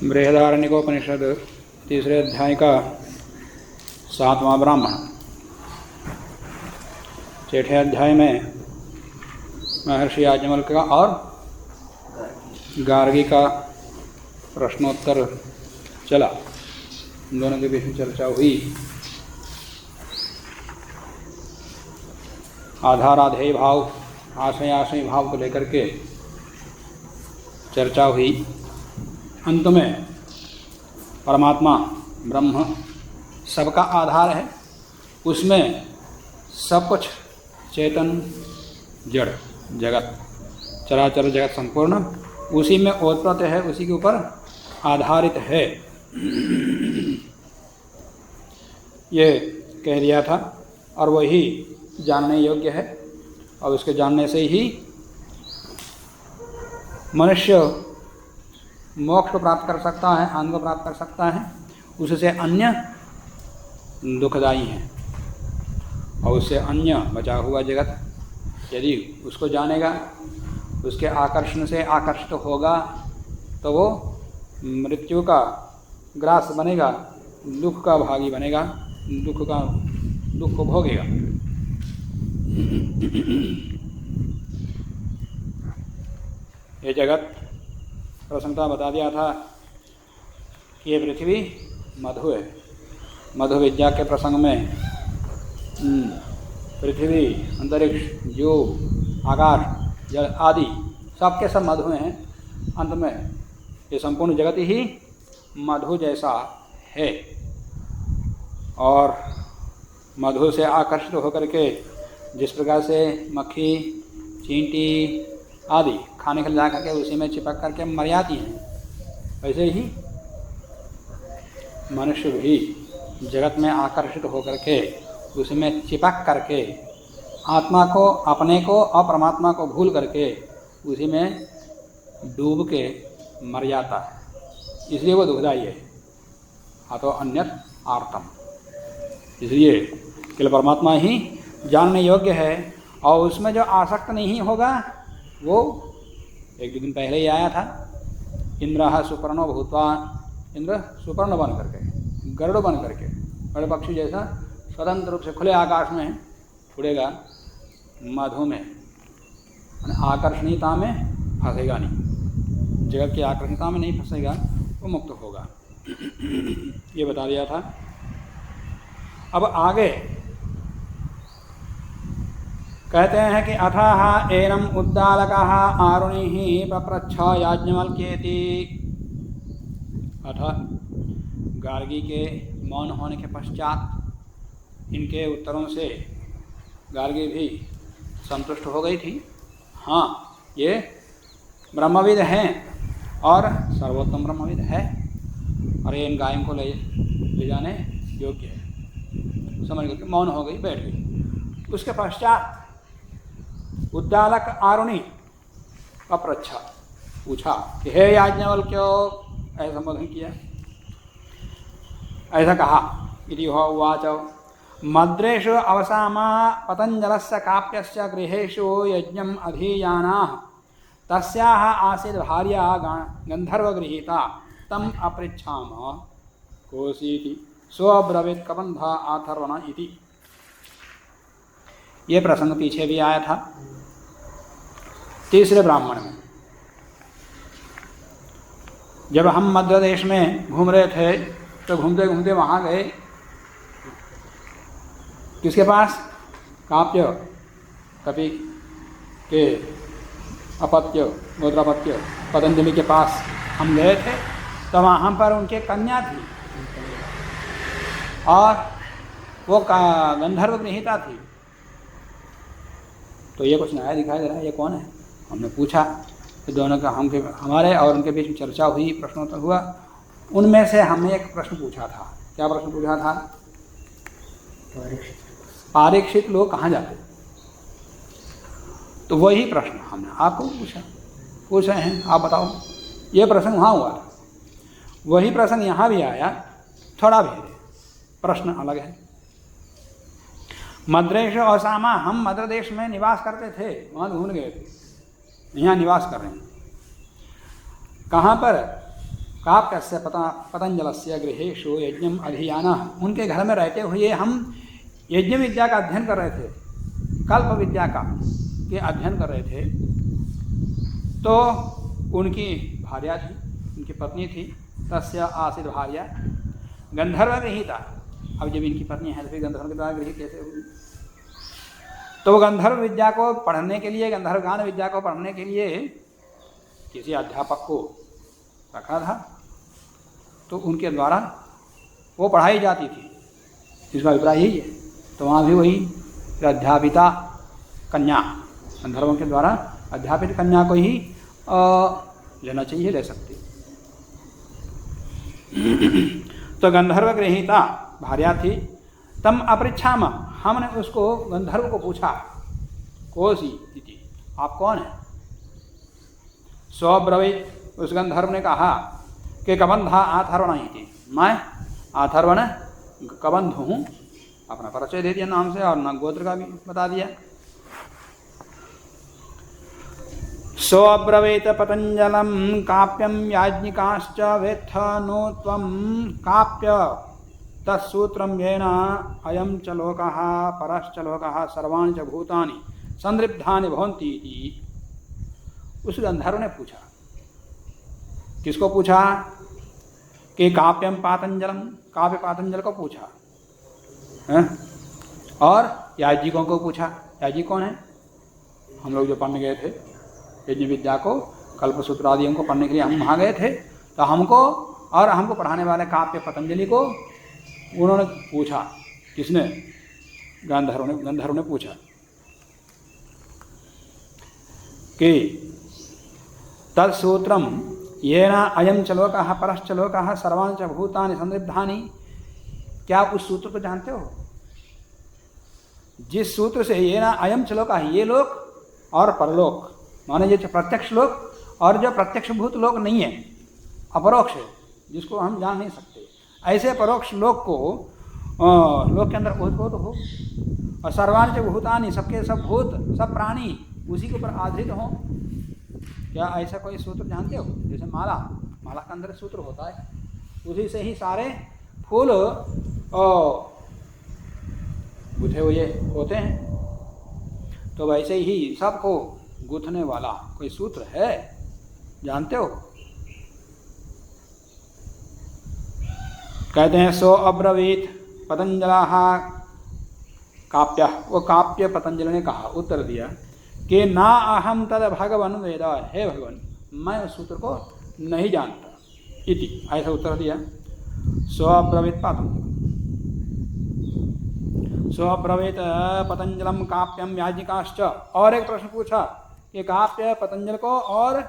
बृहदारण्यकोपनिषद तीसरे अध्याय का 7वां ब्राह्मण। छठे अध्याय में महर्षि याज्ञवल्क्य का और गार्गी का प्रश्नोत्तर चला, दोनों के बीच में चर्चा हुई। आधार आधेय भाव, आशय आशय भाव को लेकर के चर्चा हुई। अंत में परमात्मा ब्रह्म सबका आधार है, उसमें सब कुछ चेतन जड़ जगत चराचर जगत संपूर्ण उसी में ओतप्रोत है, उसी के ऊपर आधारित है, ये कह दिया था। और वही जानने योग्य है और उसके जानने से ही मनुष्य मोक्ष को प्राप्त कर सकता है, आनंद को प्राप्त कर सकता है। उससे अन्य दुखदायी है और उससे अन्य बचा हुआ जगत यदि उसको जानेगा, उसके आकर्षण से आकर्षित होगा तो वो मृत्यु का ग्रास बनेगा, दुख का भागी बनेगा, दुख को भोगेगा। ये जगत प्रसंगता बता दिया था कि ये पृथ्वी मधु है। मधु विद्या के प्रसंग में पृथ्वी, अंतरिक्ष, जीव, आकाश, जल आदि सबके सब मधु हैं। अंत में ये संपूर्ण जगत ही मधु जैसा है और मधु से आकर्षित होकर के जिस प्रकार से मक्खी, चींटी आदि खाने के लिए जा करके उसी में चिपक करके मर जाती हैं, वैसे ही मनुष्य भी जगत में आकर्षित होकर के उसी में चिपक करके आत्मा को, अपने को और परमात्मा को भूल करके उसी में डूब के मर जाता है। इसलिए वो दुखदायी है। अतो अन्यत आर्तम, इसलिए केवल परमात्मा ही जानने योग्य है और उसमें जो आसक्त नहीं होगा वो एक दो दिन पहले ही आया था। इंद्र सुपर्णो भूत्वा, इंद्र सुपर्ण बन करके, गरुड़ बन करके, बड़े पक्षी जैसा स्वतंत्र रूप से खुले आकाश में उड़ेगा, मधु में आकर्षणीयता में फंसेगा नहीं, जगत की आकर्षणीयता में नहीं फंसेगा, वो मुक्त होगा। ये बता दिया था। अब आगे कहते हैं कि अथः एनम उद्दालकः आरुणिः पप्रच्छ याज्ञवल्क्येति। अथ गार्गी के मौन होने के पश्चात इनके उत्तरों से गार्गी भी संतुष्ट हो गई थी। हाँ, ये ब्रह्मविद हैं और सर्वोत्तम ब्रह्मविद है और ये इन गायों को ले जाने योग्य है। समझ करके मौन हो गई, बैठ गई। उसके पश्चात उद्दालक आरुणि अप्रच्छा, पूछा कि हे याज्ञवल्क्यो, ऐसा संबोधन किया, ऐसा कहा। इति हो उवाच मद्रेषु अवसामा पतञ्जलस्य काप्यस्य गृहेषु यज्ञम् अधीयानाः तस्याः आसीत् भार्या गन्धर्वगृहीता तम् अपृच्छाम कोऽसीति सोऽब्रवीत् कबन्धा अथर्वण इति। ये प्रसंग पीछे भी आया था तीसरे ब्राह्मण में। जब हम मध्य देश में घूम रहे थे तो घूमते घूमते वहाँ गए किसके पास? काप्य, कपि के अपत्य, गोत्रापत्य पतंजलि के पास हम गए थे। तो वहाँ पर उनके कन्या थी और वो गंधर्व गृहीता थी। तो ये कुछ नया दिखाई दे रहा है, ये कौन है? हमने पूछा तो दोनों का हमारे और उनके बीच में चर्चा हुई, प्रश्नोत्तर हुआ। उनमें से हमने एक प्रश्न पूछा था। क्या प्रश्न पूछा था? पारीक्षित लोग कहाँ जाते? तो वही प्रश्न हमने आपको पूछ रहे हैं, आप बताओ। ये प्रश्न वहाँ हुआ था, वही प्रश्न यहाँ भी आया, थोड़ा भेद है, प्रश्न अलग है। मद्रेश अवसामा, हम मद्र देश में निवास करते थे, वहाँ घूम गए थे, यहाँ निवास कर रहे हैं। कहाँ पर? काप्यस्य पतंजलस्य गृहेषु यज्ञम अधियानः, उनके घर में रहते हुए हम यज्ञ विद्या का अध्ययन कर रहे थे, कल्प विद्या का के अध्ययन कर रहे थे। तो उनकी भार्या थी, उनकी पत्नी थी, तस्य आसीत भार्या गंधर्व गृहीता। अब जब इनकी पत्नी है तो फिर गंधर्व के द्वारा गृहित कैसे हुई? तो गंधर्व विद्या को पढ़ने के लिए, गंधर्व गान विद्या को पढ़ने के लिए किसी अध्यापक को रखा था, तो उनके द्वारा वो पढ़ाई जाती थी। इसका अभिप्राय यही है। तो वहाँ भी वही अध्यापिता कन्या, गंधर्वों के द्वारा अध्यापित कन्या को ही लेना चाहिए, ले सकते। तो गंधर्व गृहीता भार्या थी। तम अपृच्छाम, हमने उसको गंधर्व को पूछा, कोसी इति, आप कौन हैं? स्वब्रवीत, उस गंधर्व ने कहा कि कबंधा आथर्वण इति, मैं आथर्वण कबंध हूँ। अपना परिचय दे दिया नाम से और न गोत्र का भी बता दिया। सोऽब्रवीत पतंजलम काप्यम याज्ञिकाश्च वेत्थ नो त्वं काप्य तत्सूत्रम येन अयं च लोकः परश्च लोकः सर्वाणि च भूतानि संदृप्तानि भवन्ति इति। उस गंधर्व ने पूछा, किसको पूछा? कि काप्यम पातंजलम, काव्य पातंजल को पूछा है? और याज्ञिकों को पूछा। याज्ञिक कौन है? हम लोग जो पढ़ने गए थे यज्ञ विद्या को, कल्पसूत्र आदियों को पढ़ने के लिए हम वहाँ गए थे, तो हमको और हमको पढ़ाने वाले काव्य पतंजलि को उन्होंने पूछा। किसने? गंधर्व ने पूछा कि तत्सूत्रम येन अयं च लोकः परश्च लोकः सर्वाणि च भूतानि संदृप्तानि, क्या उस सूत्र को जानते हो जिस सूत्र से येन अयं च लोकः, ये लोक और परलोक, माने ये प्रत्यक्ष लोक और जो प्रत्यक्ष भूत लोक नहीं है, अपरोक्ष है, जिसको हम जान नहीं सकते, ऐसे परोक्ष लोक को लोक के अंदर ओतप्रोत हो, और सर्वाणि च भूतानि, सबके सब भूत सब प्राणी उसी के ऊपर आधारित हों। क्या ऐसा कोई सूत्र जानते हो? जैसे माला के अंदर सूत्र होता है, उसी से ही सारे फूल गुथे हुए होते हैं। तो वैसे ही सबको गूंथने वाला कोई सूत्र है, जानते हो? कहते हैं सो अब्रवीत पतंजलः काप्य, वो काप्य पतंजल ने कहा, उत्तर दिया कि ना अहम तद भगवन वेद, हे भगवान मैं उस सूत्र को नहीं जानता इति, ऐसा उत्तर दिया। स्वब्रवीत पतंजलम, स्वब्रवीत पतंजलम काप्यम याज्ञिकाश्च। और एक प्रश्न पूछा कि काप्य पतंजल को और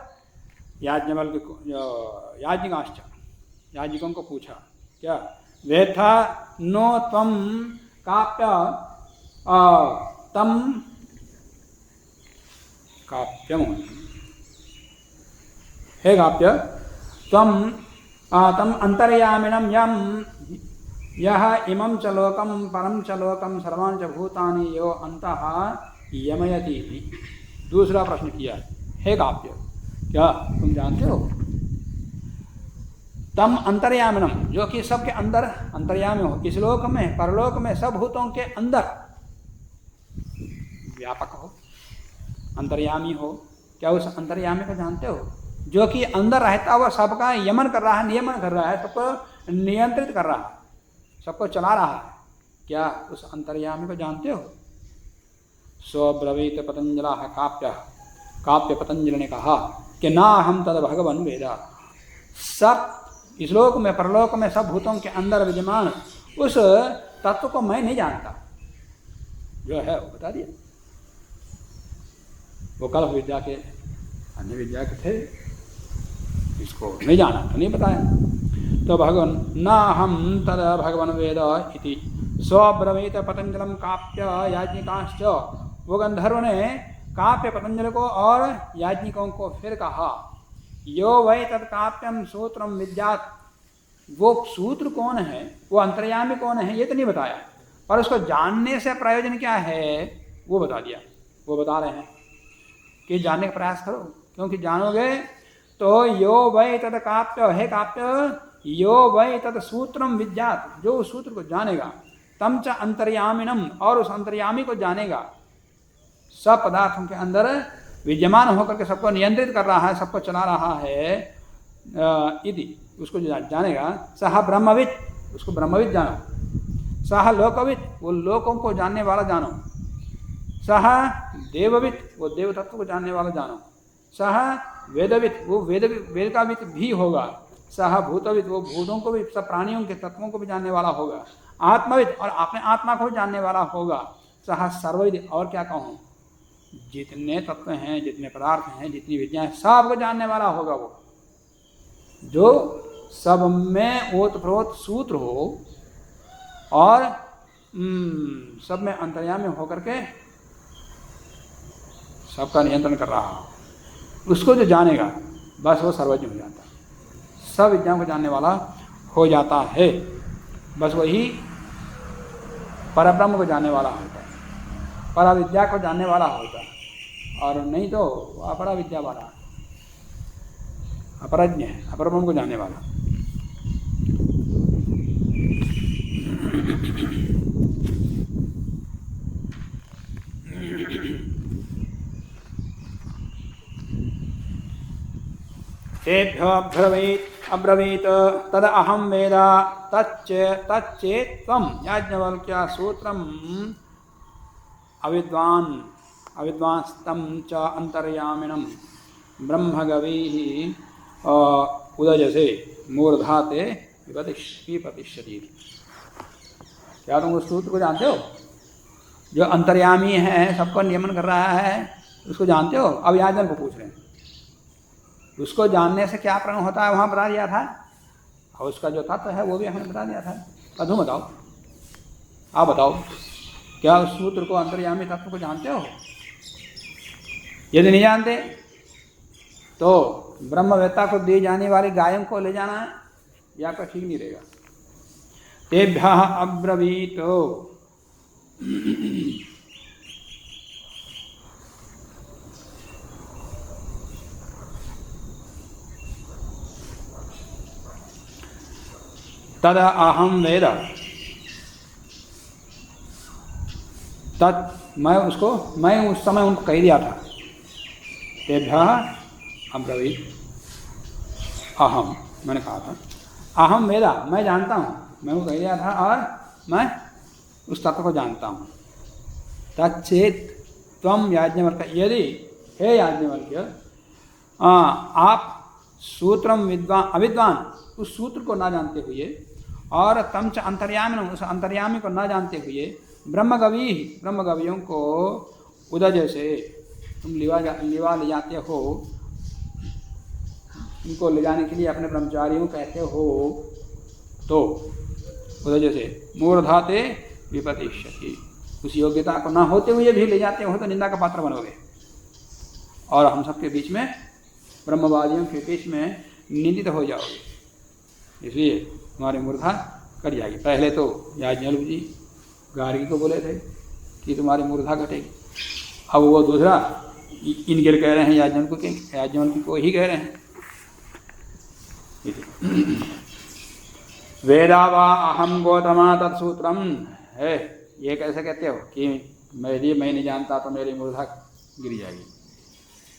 याज्ञवल्क्य को, याज्ञिकाश्च, याज्ञिकों को पूछा क्या? वेत्था नो त्वं काप्य तम काप्यम, हे काप्य त्वं तम अंतर्यामिनं यम यह इमं च लोकं परं च लोकं सर्वाणि च भूतानि यो अंतः यमयति। दूसरा प्रश्न किया, हे काप्य क्या तुम जानते हो तम अंतर्यामिनम, जो कि सबके अंदर अंतर्यामी हो, इस लोक में परलोक में सब भूतों के अंदर व्यापक हो, अंतर्यामी हो। क्या उस अंतर्यामी को जानते हो जो कि अंदर रहता हुआ सबका यमन कर रहा है, नियमन कर रहा है, सबको नियंत्रित कर रहा है, सबको चला रहा है? क्या उस अंतर्यामी को जानते हो? स्वब्रवीत पतंजलः काप्य, काप्य पतंजल ने कहा कि ना हम तद भगवन वेद, सब इस लोक में परलोक में सब भूतों के अंदर विद्यमान उस तत्व को मैं नहीं जानता, जो है वो बता दिया। वो कल्प विद्या के अन्य विद्या के थे, इसको नहीं जाना तो नहीं बताया। तो भगवान न हम तद भगवान वेद इति स्वब्रवीत पतंजलम काप्य याज्ञिकाश्च। वो गंधर्व ने काप्य पतंजल को और याज्ञिकों को फिर कहा, यो वै तत् काप्यम सूत्रम विद्यात्, वो सूत्र कौन है, वो अंतर्यामी कौन है, ये तो नहीं बताया, पर उसको जानने से प्रयोजन क्या है वो बता दिया। वो बता रहे हैं कि जानने का प्रयास करो, क्योंकि जानोगे तो यो वै तद काप्य, हे काप्य, यो वै तद सूत्रम विद्यात, जो उस सूत्र को जानेगा, तम च अंतर्यामिनम, और उस अंतर्यामी को जानेगा, सब पदार्थों के अंदर विद्यमान होकर के सबको नियंत्रित कर रहा है, सबको चला रहा है, इति, उसको जो जानेगा, सह ब्रह्मविद, उसको ब्रह्मविद जानो, सह लोकविद, वो लोकों को जानने वाला जानो, सह देवविद, वो देव तत्व को जानने वाला जानो, सह वेदविद, वो वेद का विद भी होगा, सह भूतविद, वो भूतों को भी, सब प्राणियों के तत्वों को भी जानने वाला होगा, आत्मविद, और अपने आत्मा को भी जानने वाला होगा, सह सर्वविद, और क्या कहूँ, जितने तत्व हैं, जितने पदार्थ हैं, जितनी विद्याएं, सबको जानने वाला होगा वो, जो सब में ओतप्रोत सूत्र हो और सब में अंतर्यामी होकर के सबका नियंत्रण कर रहा हो, उसको जो जानेगा बस वो सर्वज्ञ हो जाता है, सब विद्याओं को जानने वाला हो जाता है, बस वही परब्रह्म को जानने वाला होता है, पराविद्या को जानने वाला होता है, और नहीं तो अपरा विद्या वाला, अपरज्ञ है, अपरब्रह्म को जानने वाला। तेभ्यो अब्रवीत तद अहम वेद तच्चेत्त्वं याज्ञवल्क्य सूत्रम अविद्वांस्तं च अंतर्यामिनं ब्रह्मगवीः उदजसे मूर्धाते विपतिष्यति। क्या तुम उस सूत्र को जानते हो जो अंतर्यामी है, सबको नियमन कर रहा है, उसको जानते हो? अब याजन को पूछ रहे हैं, उसको जानने से क्या प्रण होता है, वहाँ बता दिया था, और उसका जो तत्व है वो भी हमने बता दिया था। अब तुम बताओ, आप बताओ, क्या उस सूत्र को, अंतर्यामी तत्व को जानते हो? यदि नहीं जानते तो ब्रह्मवेत्ता को दी जाने वाली गायों को ले जाना है, ये आपका ठीक नहीं रहेगा। तेभ्यः अब्रवीत, तद अहम वेद, मैं उस समय उनको कह दिया था, तेभ्यः अब्रवीत, अहम, मैंने कहा था, अहम वेदा, मैं जानता हूँ, मैं वो कह दिया था, और मैं उस तत्व को जानता हूँ। तच्चेत त्वं याज्ञवल्क्य, यदि हे याज्ञवल्क्य आप सूत्रम अविद्वान, उस सूत्र को ना जानते हुए, और तम च अंतर्यामिनं, उस अंतर्यामी को ना जानते हुए, ब्रह्मगवियों को उदज से तुम लिवा ले जाते हो, उनको ले जाने के लिए अपने ब्रह्मचारियों कहते हो, तो उदज से मूर्धाते विपतिष्यति, उस योग्यता को ना होते हुए भी ले जाते हो तो निंदा का पात्र बनोगे, और हम सबके बीच में, ब्रह्मवादियों के बीच में निंदित हो जाओगे, इसलिए तुम्हारी मूर्धा कट जाएगी। पहले तो याज्ञवल्क्य जी गार्गी को बोले थे कि तुम्हारी मूर्धा घटेगी, अब वो दूसरा इनके कह रहे हैं, याज्ञवल्क्य को ही कह रहे हैं। वेदा वा अहम गौतमा तत्सूत्रम है, ये कैसे कहते हो कि मैं नहीं जानता तो मेरी मूर्धा गिर जाएगी,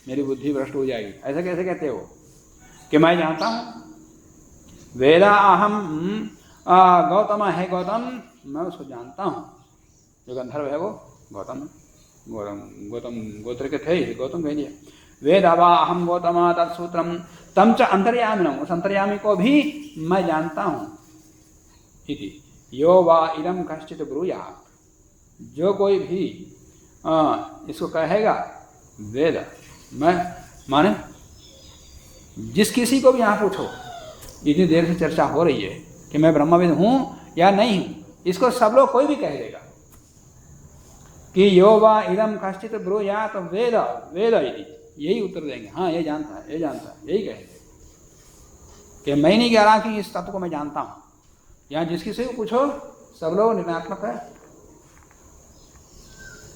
मेरी बुद्धि भ्रष्ट हो जाएगी, ऐसा कैसे कहते हो कि मैं जानता हूँ? वेदा अहम गौतम है, गौतम, मैं उसको जानता हूँ, जो गंधर्व है वो गौतम गोत्र के थे, गौतम कह दिया। वेदा वा अहम गौतम तत्सूत्रम तम च अंतर्यामिनं, उस अंतर्यामी को भी मैं जानता हूँ। इति यो वा इदं कश्चित् ब्रूयात्, जो कोई भी इसको कहेगा वेद, मैं माने जिस किसी को भी यहाँ पूछो, इतनी देर से चर्चा हो रही है कि मैं ब्रह्मविद हूँ या नहीं हूँ, इसको सब लोग कोई भी कह देगा कि यो वा इदं कश्चित् ब्रूयात् वेद वेद इति, यही उत्तर देंगे, हाँ ये जानता है, ये जानता है, यही कहेंगे कि मैं नहीं कह रहा कि इस तत्व को मैं जानता हूँ। यहाँ जिस किसी को पूछो सब लोग निर्णयात्मक है,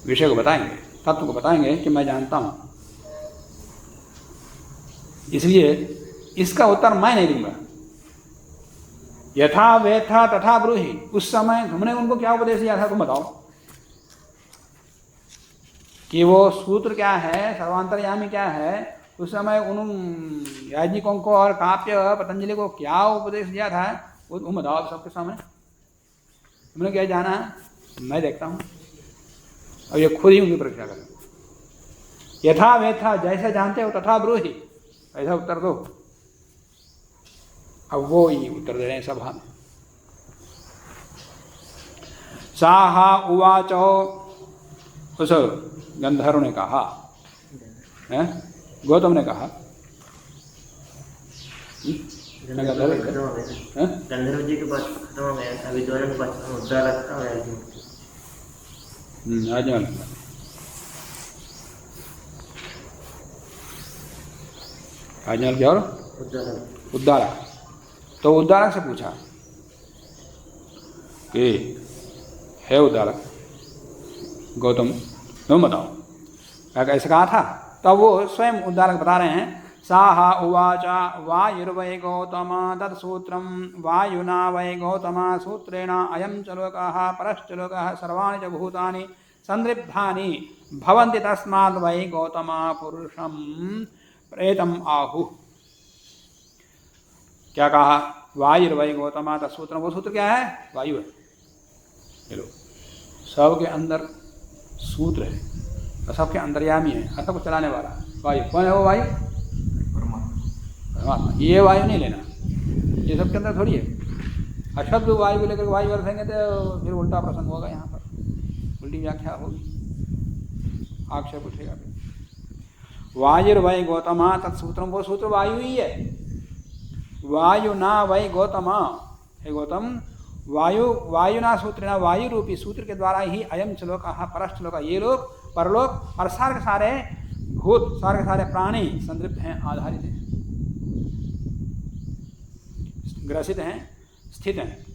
विषय को बताएंगे, तत्व को बताएंगे कि मैं जानता हूँ। इसलिए इसका उत्तर मैं नहीं दूंगा। यथा वेथा तथा ब्रूहि, उस समय तुमने उनको क्या उपदेश दिया था, तुम बताओ कि वो सूत्र क्या है, सर्वांतरयामी क्या है। उस समय उन याज्ञिकों को और काप्य पतंजलि को क्या उपदेश दिया था, वो तुम बताओ सबके सामने। तुमने क्या जाना है, मैं देखता हूँ। अब ये खुद ही उनकी परीक्षा करें। यथा वेथा, जैसे जानते हो तथा ब्रूहि, ऐसा उत्तर दो। अब वो ही उत्तर दे रहे हैं सभा में। साहा उवाचो, उस गंधर्व ने कहा, गौतम ने कहा, गंधर्व जी के पास खत्म हो गया, अभी दोनों के पास मुद्दा रखा हुआ है। याज्ञवल्क्य क्या और उद्दालक। तो उद्दालक से पूछा कि हे उद्दालक गौतम, तुम बताओ कैसे कहा था। तब वो स्वयं उद्दालक बता रहे हैं। साहा उवाच वायुर्वै गौतम तत्सूत्रम वायुना वै गौतम सूत्रेण अयं च लोकः परश्च लोकः सर्वाणि च भूतानि संदृप्तानि भवन्ति तस्माद् वै गौतम पुरुषं प्रेतम आहु। क्या कहा, वायुर्वै गौतम तत्सूत्रम, वो सूत्र क्या है, वायु है। चलो, सबके अंदर सूत्र है और सबके अंतर्यामी है, सबको चलाने वाला वायु। कौन है वो वायु, परमात्मा। ये वायु नहीं लेना, ये सबके अंदर थोड़ी है। अशब्द वायु को लेकर वायु वर्तेंगे तो फिर उल्टा प्रसंग होगा, यहाँ पर उल्टी व्याख्या होगी, आक्षेप उठेगा। वायुर्वै गौतम तत्सूत्रम, वो सूत्र वायु ही है। वायु ना वै गौतम, हे गौतम वायुना सूत्रेण, वायु रूपी सूत्र के द्वारा ही अयम च लोकः परश्च लोकः, ये लोग परलोक और सारे सारे भूत, सारे सारे प्राणी संतृप्त हैं, आधारित हैं, ग्रसित हैं, स्थित हैं।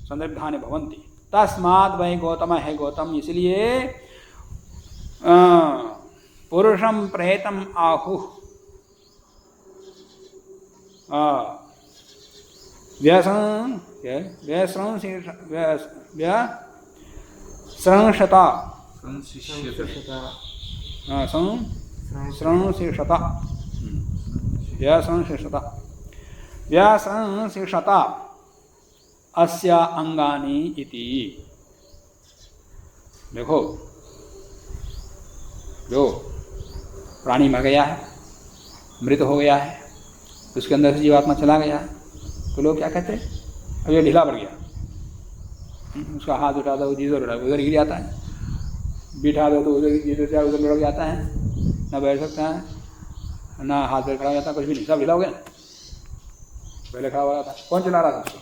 संतृप्तानि भवन्ति तस्माद् वै गौतम, है गौतम इसलिए पुरुषम प्रेतम आहु। संश्रता व्यासंशिषता अस्य अंगानि इति। देखो, जो प्राणी मर गया है, मृत हो गया है, उसके अंदर से जीवात्मा चला गया है, तो लोग क्या कहते हैं, अब ये ढीला पड़ गया, उसका हाथ उठा दो जिधर उधर गिर जाता है, बिठा दो तो उधर जिधर उधर लुढ़क जाता है, ना बैठ सकता है, ना हाथ पर खड़ा हो जाता है, कुछ भी नहीं, सब ढीला हो गया। पहले खड़ा हुआ था, कौन चला रहा था उसको,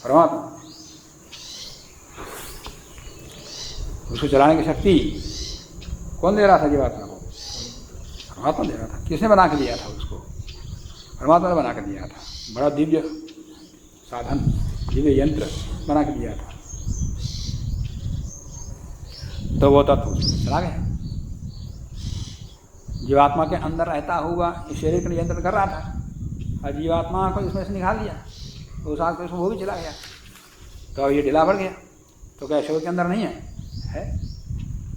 परमात्मा। उसको चलाने की शक्ति कौन दे रहा था जीवात्मा को, परमात्मा दे रहा था। किसने बना के दिया था उसको, परमात्मा ने बना के दिया था। बड़ा दिव्य साधन, दिव्य यंत्र बना के दिया था। तो वो तत्व चला गया, जीवात्मा के अंदर रहता हुआ इस शरीर का नियंत्रण कर रहा था, और जीवात्मा को इसमें से निकाल दिया तो उस आग पे वो भी चला गया। तो ये ढीला पड़ गया, तो क्या शरीर के अंदर नहीं है?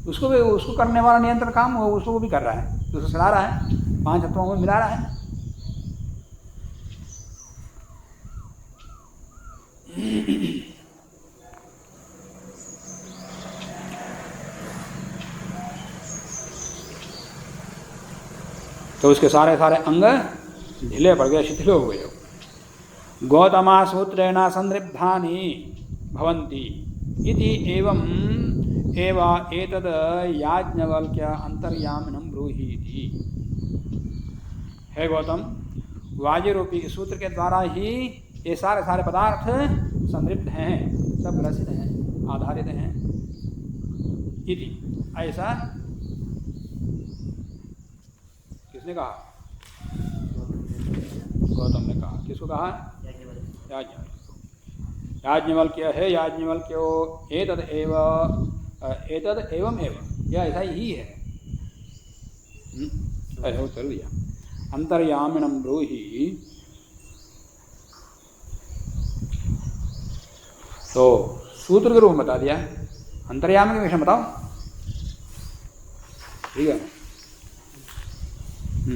उसको भी, उसको करने वाला नियंत्रण काम वो उसको भी कर रहा है, उसको चला रहा है, 5 तत्वों में मिला रहा है। तो उसके सारे सारे अंग ढीले पड़ गए, शिथिल हो गए। गौतमा सूत्रेण संदृप्तानि भवन्ति इति एवं एवा एतद् याज्ञवल्क्य अंतर्यामिनं ब्रूहीति। हे गौतम, वायु रूपी सूत्र के द्वारा ही ये सारे सारे पदार्थ संतृप्त हैं, सब ग्रसित हैं, आधारित हैं। इति, ऐसा किसने कहा? गौतम ने कहा। किसको कहा? याज्ञवल्क्य। हे याज्ञवल्क्यो एतद् एवं एव, यह ऐसा ही है। ऐसा उत्तर दिया। अंतर्यामिनं ब्रूहि। तो सूत्र के रूप में बता दिया, अंतर्यामी के विषय बताओ, ठीक है।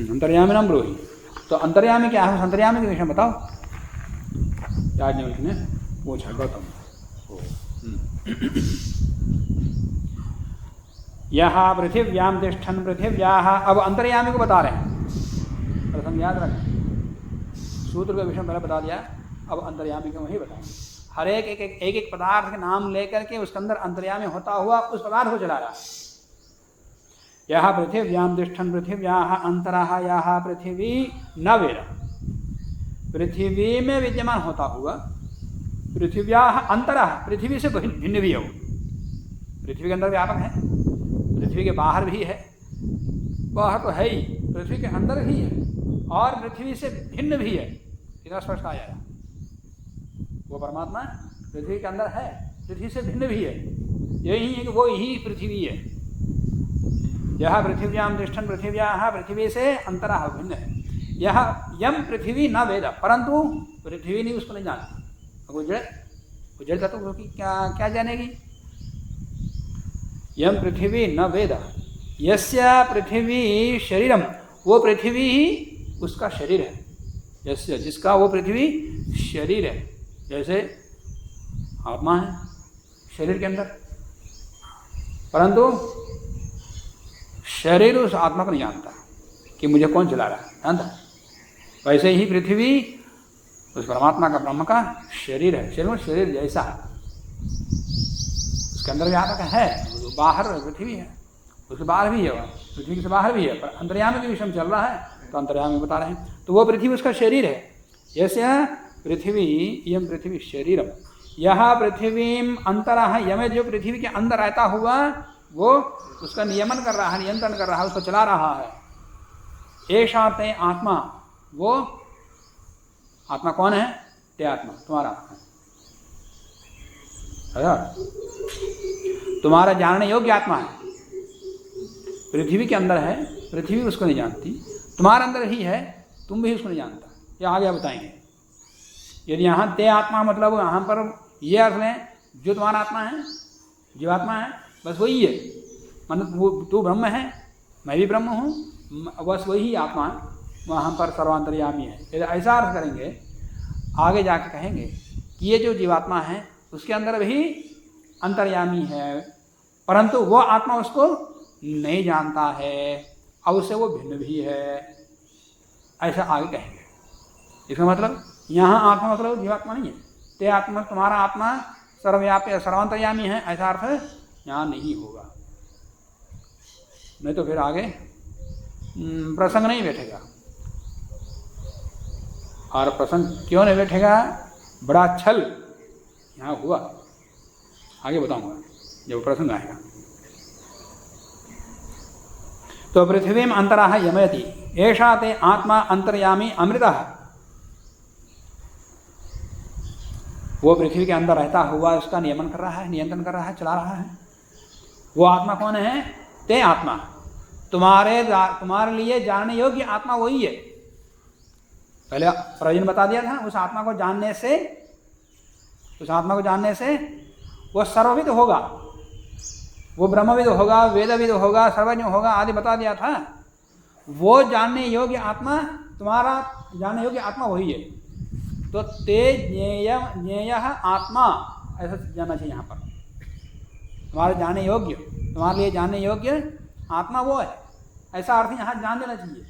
अंतर्यामिनं ब्रूहि, तो अंतर्यामी क्या है, उस अंतर्यामी के विषय बताओ। याज्ञवल्क्य ने पूछा गौतम को। यहाँ पृथिव्यां तिष्ठन् पृथिव्याः, अब अंतर्यामी को बता रहे हैं, प्रथम याद रखें, सूत्र का विषय पहले बता दिया, अब अंतर्यामी को वही बताएं। हर एक पदार्थ के नाम लेकर के उसके अंदर अंतर्यामी होता हुआ उस पदार्थ को चला रहा है। यह पृथिव्यां तिष्ठन् पृथिव्याः अंतरः यह पृथ्वी न वेद, पृथ्वी में विद्यमान होता हुआ, पृथिव्याः अंतरः, पृथ्वी से भिन्न भी है वो, पृथ्वी के अंदर व्यापक है, पृथ्वी के बाहर भी है, बाहर तो है ही, पृथ्वी के अंदर भी है और पृथ्वी से भिन्न भी है, इतना स्पष्ट आया है। वो परमात्मा पृथ्वी के अंदर है, पृथ्वी से भिन्न भी है, यही है कि वो ही पृथ्वी है। यह पृथिव्यां तिष्ठन् पृथिव्याः, पृथ्वी से अंतरः भिन्न है। यह यम पृथ्वी न वेद, परंतु पृथ्वी नहीं उसको नहीं जानती, उजड़ का तो क्या जानेगी। यम पृथ्वी न वेद यस्य पृथ्वी शरीरम, वो पृथ्वी ही उसका शरीर है, यस्य जिसका वो पृथ्वी शरीर है। जैसे आत्मा है शरीर के अंदर, परंतु शरीर उस आत्मा को नहीं जानता कि मुझे कौन चला रहा है, जानता। वैसे ही पृथ्वी उस परमात्मा का, ब्रह्म का शरीर है, शरीर जैसा है, उसके अंदर व्यापक है, बाहर पृथ्वी है, उसके बाहर भी है, पृथ्वी से बाहर भी है, पर अंतर्यामी के विषय में चल रहा है, तो अंतर्यामी बता रहे हैं। तो वो पृथ्वी उसका शरीर है। यस्य पृथ्वी यम पृथ्वी शरीरम, यह पृथ्वीम अंतरः, यम जो पृथ्वी के अंदर रहता हुआ वो उसका नियमन कर रहा है, नियंत्रण कर रहा है, उसको चला रहा है। एषा ते आत्मा, वो आत्मा कौन है, ते आत्मा तुम्हारा आत्मा है, तुम्हारा जानने योग्य आत्मा है, पृथ्वी के अंदर है, पृथ्वी उसको नहीं जानती, तुम्हारे अंदर ही है, तुम भी उसको नहीं जानता। ये आगे बताएंगे। यदि यहाँ ते आत्मा मतलब यहाँ पर ये अर्थ में जो तुम्हारा आत्मा है, जीवात्मा है, बस वही है, मतलब तू ब्रह्म है, मैं भी ब्रह्म हूँ, बस वही आत्मा वहाँ पर सर्वांतर्यामी है। यदि ऐसा अर्थ करेंगे, आगे जाकर कहेंगे कि ये जो जीवात्मा है उसके अंदर भी अंतर्यामी है, परंतु वो आत्मा उसको नहीं जानता है और उससे वो भिन्न भी है, ऐसा आगे कहेंगे। इसका मतलब यहाँ आत्मा मतलब जीवात्मा नहीं है, ते आत्मा तुम्हारा आत्मा सर्वव्यापी सर्वांतर्यामी है, ऐसा अर्थ यहाँ नहीं होगा, नहीं तो फिर आगे प्रसंग नहीं बैठेगा। और प्रसंग क्यों नहीं बैठेगा, बड़ा छल यहाँ हुआ, आगे बताऊंगा जब प्रसंग आएगा। तो पृथ्वीम अंतरः यमयति, एषा ते आत्मा अंतर्यामी अमृतः, वो पृथ्वी के अंदर रहता हुआ उसका नियमन कर रहा है, नियंत्रण कर रहा है, चला रहा है। वो आत्मा कौन है, ते आत्मा, तुम्हारे लिए जानने योग्य आत्मा वही है। पहले प्रयोजन बता दिया था, उस आत्मा को जानने से, उस आत्मा को जानने से वो सर्वविद होगा, वो ब्रह्मविद होगा, वेदविद होगा, सर्वज्ञ होगा आदि बता दिया था। वो जानने योग्य आत्मा, तुम्हारा जानने योग्य आत्मा वही है। तो ते ज्ञेय आत्मा ऐसा जानना चाहिए यहाँ पर, तुम्हारे जानने योग्य, तुम्हारे लिए जानने योग्य आत्मा वो है, ऐसा अर्थ यहाँ जान देना चाहिए।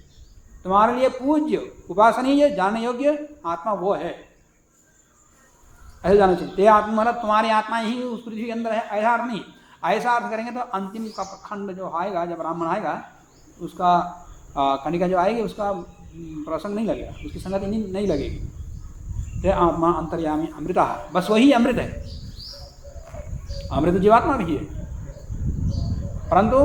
तुम्हारे लिए पूज्य उपासनीय जानने योग्य आत्मा वो है, ऐसा जानना चाहिए। ते आत्मा मतलब तुम्हारी आत्मा ही उस पृथ्वी के अंदर है, ऐसा अर्थ नहीं। ऐसा अर्थ करेंगे तो अंतिम का खंड जो आएगा, जब ब्राह्मण आएगा उसका खंडिका जो आएगी उसका प्रसंग नहीं लगेगा, उसकी संगति नहीं लगेगी। ते आत्मा अंतर्यामी अमृता, बस वही अमृत है। अमृत जीवात्मा भी है, परंतु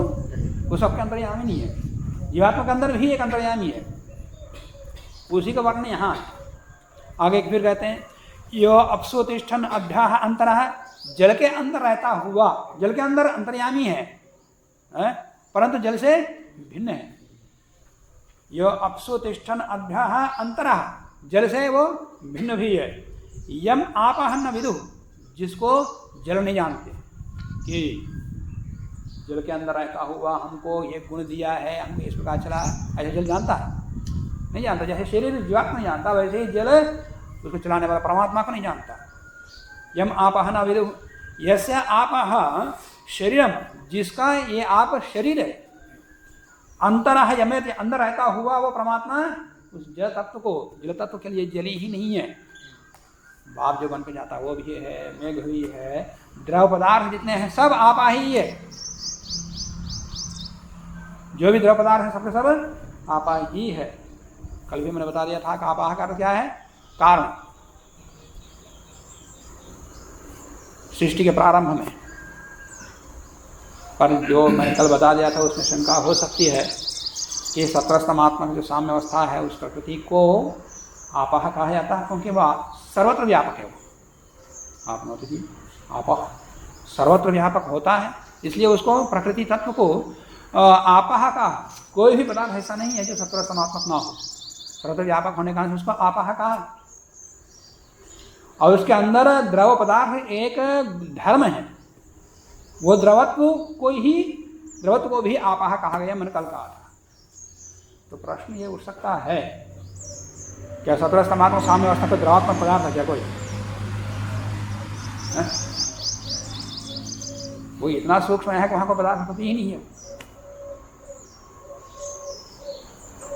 वो सबके अंतर्यामी नहीं है। जीवात्मा के अंदर भी एक अंतर्यामी है, उसी का वर्णन यहाँ है। आगे फिर कहते हैं यो अप्सु तिष्ठन् अभ्याः अंतरः, जल के अंदर रहता हुआ, जल के अंदर अंतर्यामी है, परंतु जल से भिन्न है। यो अपसु तिष्ठन अभ्यः अंतरः, जल से वो भिन्न भी है। यम आपः न विदुः, जिसको जल नहीं जानते कि जल के अंदर रहता हुआ हमको ये गुण दिया है, हमको इस प्रकार चला, ऐसे जल जानता है? नहीं जानता। जैसे शरीर जीवात्मा नहीं जानता, वैसे ही जल उसको चलाने वाला परमात्मा को नहीं जानता। यम आपः न विदुः यस्य आपः शरीरम, जिसका ये आप शरीर है, अंतरः यमेति, अंदर रहता हुआ वो परमात्मा उस जल तत्व को, जल तत्व के लिए जली ही नहीं है, भाप जो बन के जाता है वो भी है, मेघ भी है, द्रव पदार्थ जितने हैं सब आपा ही है। जो भी द्रव पदार्थ है सबके सब आपा ही है। कल भी मैंने बता दिया था कि आपा का क्या है? कारण। सृष्टि के प्रारंभ में, पर जो मैंने कल बता दिया था उसमें शंका हो सकती है कि सत्रस्तमात्मक जो साम्य अवस्था है उस प्रकृति को आपह कहा जाता है, क्योंकि वह सर्वत्र व्यापक है। वो आपह सर्वत्र व्यापक होता है, इसलिए उसको प्रकृति तत्व को आपह का कोई भी पदार्थ ऐसा नहीं है जो सत्रस्तमात्मक ना हो। सर्वत्र व्यापक होने का उसको आपह कहा। और उसके अंदर द्रव पदार्थ एक धर्म है, वो द्रवत्व को भी आपह कहा गया, मैंने कल कहा था। तो प्रश्न ये उठ सकता है, क्या सत्रस्तमात्मक साम्य अवस्था पर द्रवात्मक पदार्थ है क्या कोई? वो इतना सूक्ष्म है कि वहां को पदार्थ होती ही नहीं है।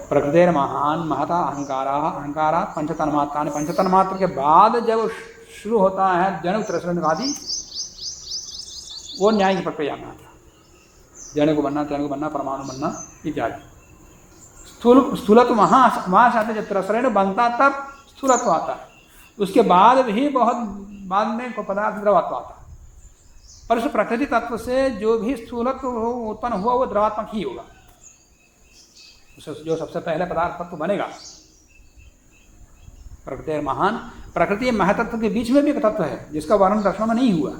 प्रकृतिर महान महता अहंकारा पंचतन्मात्रा, पंचतन्मात्र के बाद जब शुरू होता है जनिक त्रसरण आदि, वो न्याय की प्रक्रिया में आता है। जन को बनना, तन को बनना, परमाणु बनना इत्यादि। स्थूलत्व वहाँ से आता है, जब त्रसरण बनता तब स्थूलत्व आता है। उसके बाद भी बहुत बाद में पदार्थ द्रवत्व आता है। पर उस प्रकृति तत्व से जो भी स्थूलत्व उत्पन्न हुआ वो द्रवात्मक ही होगा। जो सबसे पहले पदार्थ तत्व बनेगा प्रकृति महान, प्रकृति महतत्व के बीच में भी एक तत्व है जिसका वर्णन दर्शन में नहीं हुआ,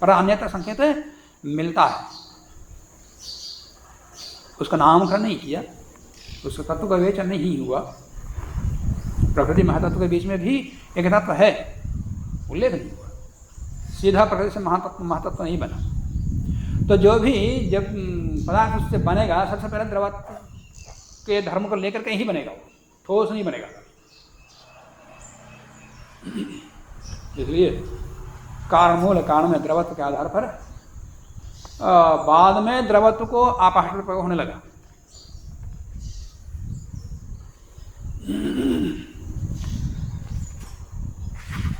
पर अन्यथा संकेत मिलता है। उसका नामकरण नहीं किया, उस तत्व का विवेचन नहीं हुआ। प्रकृति महतत्व के बीच में भी एक तत्व है, उल्लेख नहीं हुआ। सीधा प्रकृति से महतत्व नहीं बना। तो जो भी जब पदार्थ उससे बनेगा, सबसे पहले द्रवत्व के धर्म को लेकर के ही बनेगा, वो ठोस नहीं बनेगा। इसलिए कारण कारण में द्रवत्व के आधार पर बाद में द्रवत्व को आपाश प्रयोग होने लगा।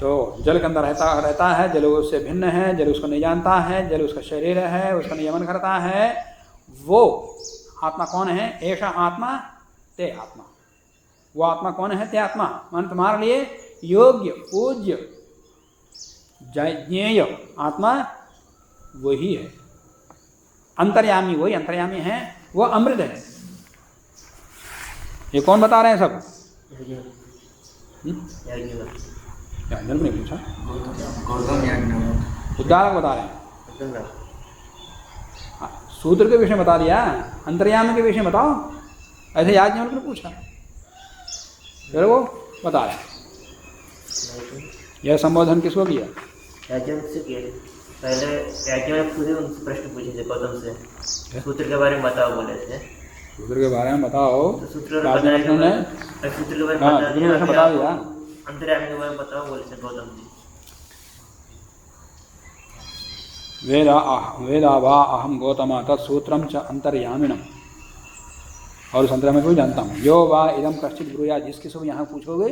तो जल के अंदर रहता है, जल उससे भिन्न है, जल उसको नहीं जानता है, जल उसका शरीर है, उसका नियमन करता है। वो आत्मा कौन है? ऐसा आत्मा ते आत्मा। वो आत्मा कौन है? ते आत्मा। मान तुम्हारे लिए योग्य, पूज्य, ज्ञेय आत्मा वही है। अंतर्यामी वही अंतर्यामी है, वो अमृत है। ये कौन बता रहे हैं सब? जन्म नहीं पूछा, उद्धारक बता रहे हैं। सूत्र के विषय बता दिया, अंतर्यामी के विषय बताओ। ऐसे याज्ञवल्क्य ने पूछा, फिर वो बता रहे हैं। यह संबोधन किसको किया? याज्ञवल्क्य से किया। पहले याज्ञवल्क्य खुद ही उनसे प्रश्न पूछे थे गौतम से, सूत्र के बारे में बताओ बोले थे। सूत्र के बारे में बताओ, तो सूत्र के बारे में बता दिया। अंतर्यामी के बारे में बताओ बोले थे गौतम जी। वेदा वा अहम गौतम तत्सूत्रम च अंतर्यामिणम। और उस अंतर्यामी को भी जानता हूँ। यो वा इदम कश्चित ब्रूया, जिसके सब यहाँ पूछोगे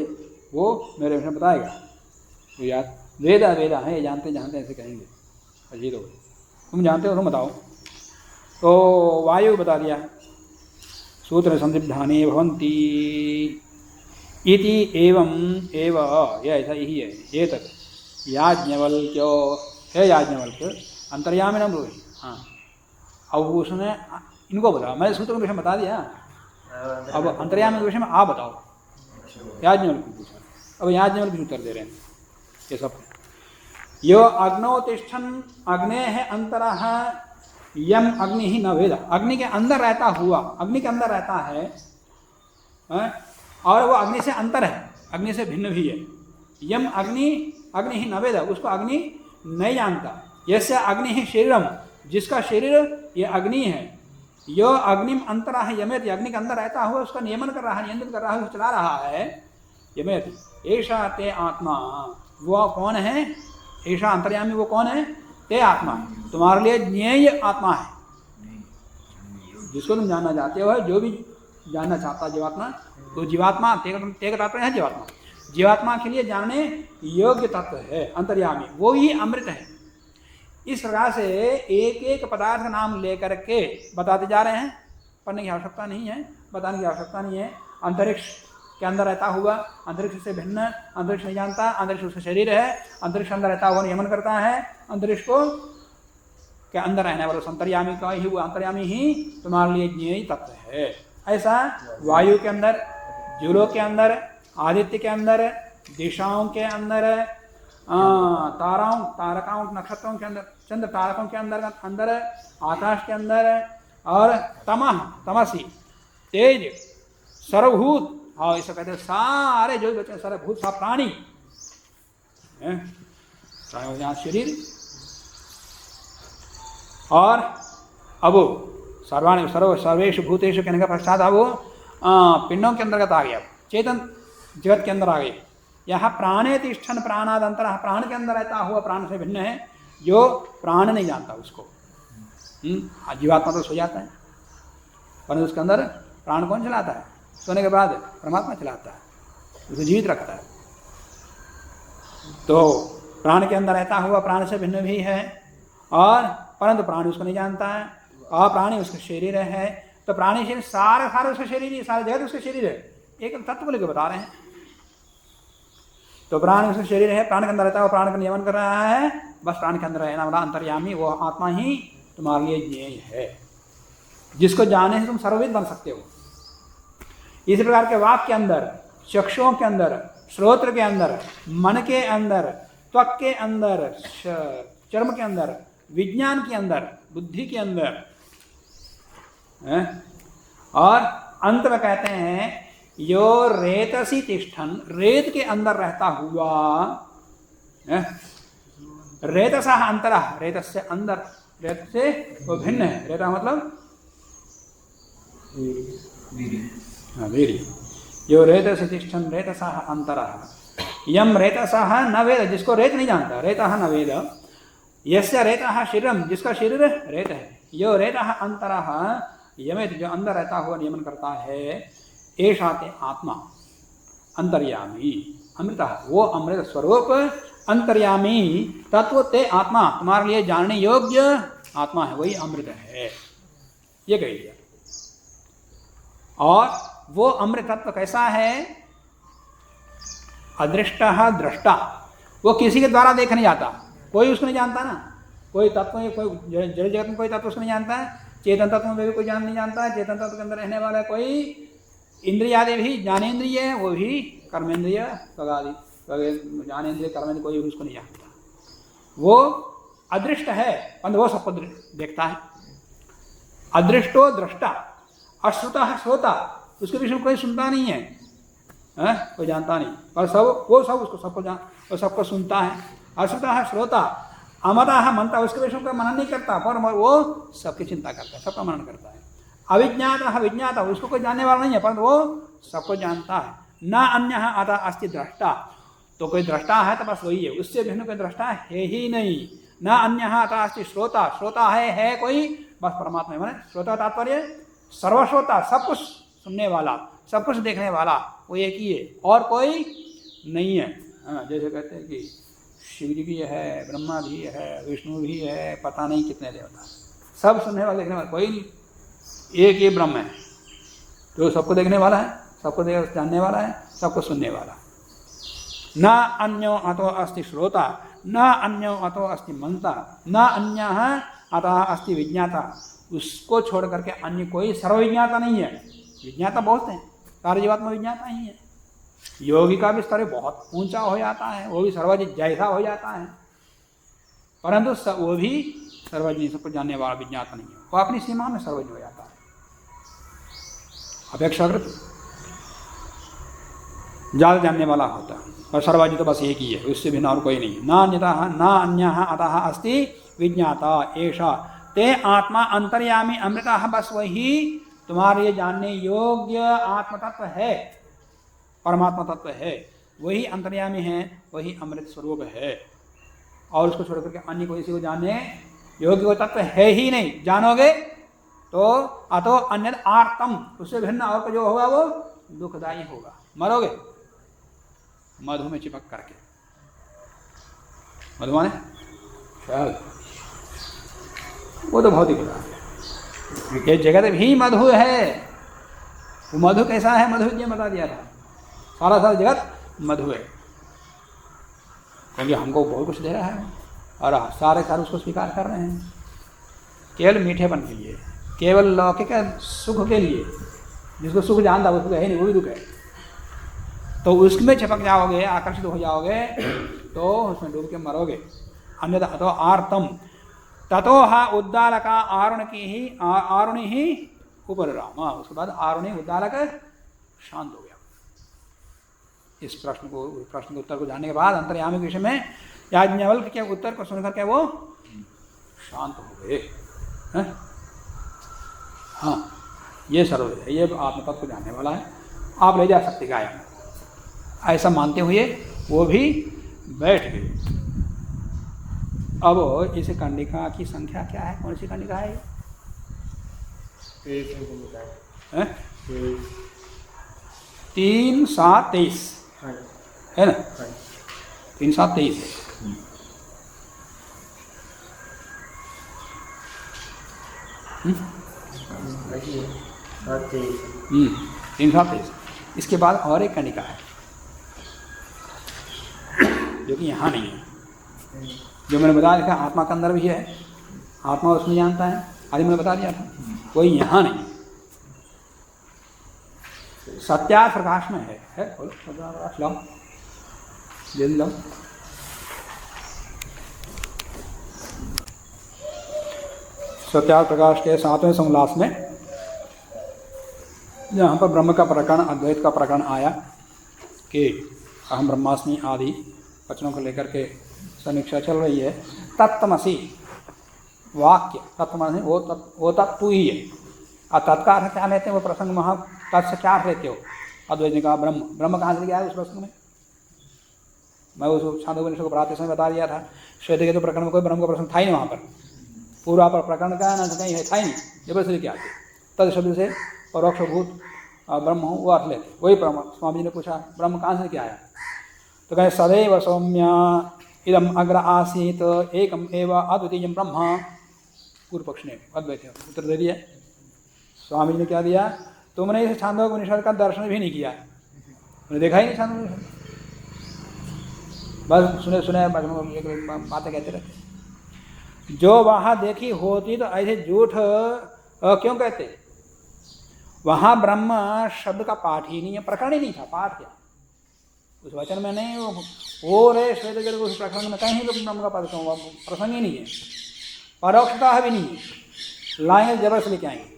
वो मेरे विषय बताएगा। तो याद वेदा वेदा है, ये जानते जानते ऐसे कहेंगे। अजीत हो, तुम जानते हो तुम बताओ। तो वायु बता दिया, सूत्र संदिग्धानि भवन्ति इति एवं एव, यह ऐसा ही है। ये तक याज्ञवल्क्यो, है याज्ञवल्क्य अंतर्यामिणम ब्रूहि। हाँ, अब उसने इनको बताओ, मैंने सूत्र के विषय में बता दिया। अब अंतर्यामी के विषय में आप बताओ। याज्ञवल्क्य पूछा, अब याज्ञवल्क्य उत्तर दे रहे हैं। ये सब यो अग्नौ तिष्ठन्, अग्ने है अंतरः यम अग्नि ही न वेद। अग्नि के अंदर रहता हुआ, अग्नि के अंदर रहता है और वो अग्नि से अंतर है, अग्नि से भिन्न भी है। यम अग्नि ही न वेद, उसको अग्नि नहीं जानता। यस्य अग्नि ही शरीरम, जिसका शरीर ये अग्नि है, यो अग्निम अंतरा है यमेत, अग्नि के अंदर रहता हुआ उसका नियमन कर रहा है, नियंत्रित कर रहा है, चला रहा है। यमेत ऐसा ते आत्मा, वो कौन है? ऐसा अंतर्यामी वो कौन है? ते आत्मा, तुम्हारे लिए ज्ञेय आत्मा है, जिसको तुम जानना चाहते हो। जो भी जानना चाहता है जीवात्मा, तो जीवात्मा तेग तात्पर्य है जीवात्मा, जीवात्मा के लिए जानने योग्य तत्व है अंतर्यामी, वो ही अमृत है। इस प्रकार से एक एक पदार्थ का नाम लेकर के बताते जा रहे हैं। पढ़ने की आवश्यकता नहीं है, बताने की आवश्यकता नहीं है। अंतरिक्ष के अंदर रहता हुआ, अंतरिक्ष से भिन्न, अंतरिक्ष नहीं जानता, अंतरिक्ष उसका शरीर है, अंतरिक्ष अंदर रहता हुआ नियमन करता है, अंतरिक्ष को के अंदर रहने वाले अंतर्यामी का ही, वो अंतर्यामी ही तुम्हारे लिए ज्ञेय तत्व है। ऐसा वायु के अंदर, जूलों के अंदर, आदित्य के अंदर, दिशाओं के अंदर, ताराओं, तारकाओं, नक्षत्रों के अंदर, चंद्र तारकों के अंदर, आकाश के अंदर, और तमसी तेज, सर्वभूत, और इसे कहते हैं सारे जो बच्चे सर्वभूत, सब प्राणी, शरीर, और अब सर्वाणी सर्वेशु भूतेषु कहने का पश्चात अब पिंडों के अंतर्गत आ गया, चेतन जगत के अंदर आ गए। यहाँ प्राणे तिष्ठन प्राणाद अंतर, प्राण के अंदर रहता हुआ प्राण से भिन्न है, जो प्राण नहीं जानता उसको। जीवात्मा तो सो जाता है, परंतु उसके अंदर प्राण कौन चलाता है? सोने के बाद परमात्मा चलाता है, उसको जीवित रखता है। तो प्राण के अंदर रहता हुआ प्राण से भिन्न भी है, और परंतु प्राणी उसको नहीं जानता है, और प्राणी उसका शरीर है। तो प्राणी शरीर सारे उसका शरीर ही, सारे जगत उसका शरीर है, एक तत्व को लेकर बता रहे हैं। तो प्राण उसका शरीर है, प्राण के अंदर रहता है, वो प्राण का नियमन कर रहा है, बस प्राण के अंदर रहना वाला अंतर्यामी वो आत्मा ही तुम्हारे लिए ज्ञेय है, जिसको जानने से तुम सर्वविद बन सकते हो। इसी प्रकार के वाक के अंदर, चक्षुओं के अंदर, श्रोत्र के अंदर, मन के अंदर, त्वक के अंदर, चर्म के अंदर, विज्ञान के अंदर, बुद्धि के अंदर, और अंत में कहते हैं यो रेतसी तिष्ठन, रेत के अंदर रहता हुआ, रेतसा अंतरा, रेत से अंदर, रेत से वो भिन्न है। रेता मतलब वीर्य। यो रेतसी तिष्ठन रेतसा अंतरा, यम रेतसा न वेद, जिसको रेत नहीं जानता, रेता न वेद, यस्य रेतः शरीरम, जिसका शरीर रेत है, यो रेतः अंतरः यमेत, जो अंदर रहता हुआ नियमन करता है, ऐसा ते आत्मा अंतर्यामी अमृतः, वो अमृत स्वरूप अंतर्यामी तत्व ते आत्मा, तुम्हारे लिए जानने योग्य आत्मा है, वही अमृत है, ये कह दिया। और वो अमृत तत्व कैसा है? अदृष्टः दृष्टा, वो किसी के द्वारा देखा नहीं जाता, कोई उसको नहीं जानता ना, कोई तत्व, कोई जड़ जगत में कोई तत्व उसको नहीं जानता है, चेतन तत्व में भी कोई नहीं जानता है, चेतन तत्व के अंदर रहने वाला कोई इंद्रिय आदि भी, ज्ञानेन्द्रिय है, वो भी कर्मेंद्रिय, आदि ज्ञानेन्द्रिय कर्मेंद्रिय, कोई भी उसको नहीं जानता। वो अदृष्ट है, परंतु वो सबको देखता है। अदृष्टो दृष्टा, अश्रुता श्रोता, उसके विषय में कोई सुनता नहीं है, कोई जानता नहीं, पर वो सबको सुनता है। अश्रुता श्रोता, अमता मनता, उसके विषय में मनन नहीं करता, पर वो सबकी चिंता करता है, सबका मनन करता है। अविज्ञाता विज्ञाता, उसको कोई जानने वाला नहीं है, परंतु वो सबको जानता है। न अन्य आता अस्ति दृष्टा, तो कोई दृष्टा है तो बस वही है, उससे भिन्न कोई दृष्टा है ही नहीं। न अन्य आता अस्ति श्रोता, श्रोता है कोई, बस परमात्मा है। माने श्रोता तात्पर्य सर्वश्रोता, सब कुछ सुनने वाला, सब कुछ देखने वाला, वो एक ही है, और कोई नहीं है। जैसे कहते हैं कि शिव जी भी है, ब्रह्मा भी है, विष्णु भी है, पता नहीं कितने देवता, सब सुनने वाला देखने वाला कोई नहीं, एक ही ब्रह्म है, जो सबको देखने वाला है, सबको जानने वाला है, सबको सुनने वाला। न अन्यो अतो अस्ति श्रोता, न अन्यो अतो अस्ति मनता, न अन्य अतः अस्ति विज्ञाता, उसको छोड़ करके अन्य कोई सर्वविज्ञाता नहीं है। विज्ञाता बहुत हैं, सारे जीवात्मा विज्ञाता ही है। योगी का भी स्तर बहुत ऊंचा हो जाता है, वो भी सर्वज्ञ जैसा हो जाता है, परंतु वो भी सर्वज्ञ, सबको जानने वाला विज्ञाता नहीं है, वो अपनी सीमा में सर्वज्ञ हो जाता है अपेक्षाकृत। ज़्यादा जानने वाला होता और सर्वज्ञ तो बस एक ही है, उससे भिन्न और कोई नहीं। नान्यता ना अन्य अतः अस्ति विज्ञाता ऐसा ते आत्मा अंतर्यामी अमृता, बस वही तुम्हारे ये जानने योग्य आत्म तत्व है, परमात्मा तत्व है, वही अंतर्यामी है, वही अमृत स्वरूप है। और उसको छोड़ करके अन्य कोई किसी को जानने योग्य वो तत्व है ही नहीं। जानोगे तो अतो अन्य आर्तम, उससे भिन्न और जो होगा वो दुखदायी होगा, मरोगे मधु में चिपक करके। मधु माने शायद वो तो भौतिक पदार्थ है, ये जगत भी मधु है। वो मधु कैसा है, मधु ने बता दिया था, सारा जगत मधु है, क्योंकि हमको बहुत कुछ दे रहा है और सारे उसको स्वीकार कर रहे हैं केवल मीठेपन के लिए, केवल लौकिक सुख के लिए। जिसको सुख जानता वो सुख है नहीं, वो भी दुख है। तो उसमें चिपक जाओगे, आकर्षित हो जाओगे तो उसमें डूब के मरोगे। अन्यथा तो आर्तम ततो हा उद्दालका आरुणि ही उपरामा, उसके बाद आरुणि उद्दालक शांत हो गया। इस प्रश्न के उत्तर को जानने के बाद अंतर्यामी के विषय में याज्ञवल्क्य के उत्तर को सुनकर के वो शांत हो गए। हाँ, ये सर्वोदय है, ये आत्मतत्व को जानने वाला है, आप ले जा सकते गायन, ऐसा मानते हुए वो भी बैठ गए। अब इस कंडिका की संख्या क्या है, कौन सी कंडिका है? 3, 7, 23 है ना? 3, 7, 23 है। 3, 7, 23। इसके बाद और एक कणिका है जो कि यहाँ नहीं है, जो मैंने बताया था आत्मा के अंदर भी है, आत्मा उसमें जानता है, आदि मैंने बता दिया था, कोई यहाँ नहीं। सत्यार्थ प्रकाश में है बोलो, सत्यार्थ लो, दे लो। सत्यार्थ प्रकाश के 7वें संलास में जहाँ पर ब्रह्म का प्रकरण, अद्वैत का प्रकरण आया कि अहम ब्रह्मास्मि आदि वचनों को लेकर के समीक्षा चल रही है। तत्त्वमसि वाक्य, तत्त्वमसि वो तत्व ही है। और तत्कार क्या लेते हैं वो प्रसंग महा तत्व क्या लेते हो? अद्वैत ने कहा ब्रह्म कहाँ से गया है उस प्रसंग में? मैं उस छांदोपनिषद को पढ़ाते समय बता दिया था, श्वेत के तो प्रकरण में कोई ब्रह्म का प्रसंग था ही नहीं, वहाँ पर पूरा पर प्रकरण का ना कहीं है, था ही नहीं, जबरदस्ती क्या आते तद शब्द से परोक्ष भूत ब्रह्म हो वो अर्थ लेते। वही स्वामी जी ने पूछा ब्रह्म कहाँ से क्या आया, तो कहे सदैव सौम्या इदम अग्र आसीत एकम एव अद्वितीयम ब्रह्म। पूर्व पक्ष ने अद्वैत उत्तर दे दिया। स्वामी जी ने क्या दिया, तुमने इस छांदोपनिषद का दर्शन भी नहीं किया, तुमने देखा ही नहीं छांदोपनिषद, बस सुने सुने बातें कहते रहते। जो वहाँ देखी होती तो ऐसे झूठ क्यों कहते? वहाँ ब्रह्म शब्द का पाठ ही नहीं है, प्रकरण ही नहीं था, पाठ क्या उस वचन में नहीं, वो रे श्वेत के उस प्रकरण में कहीं तो ब्रह्म का प्रसंग ही नहीं है, परोक्षता भी नहीं है, लाएंगे जबरदस्त लेके आएंगे,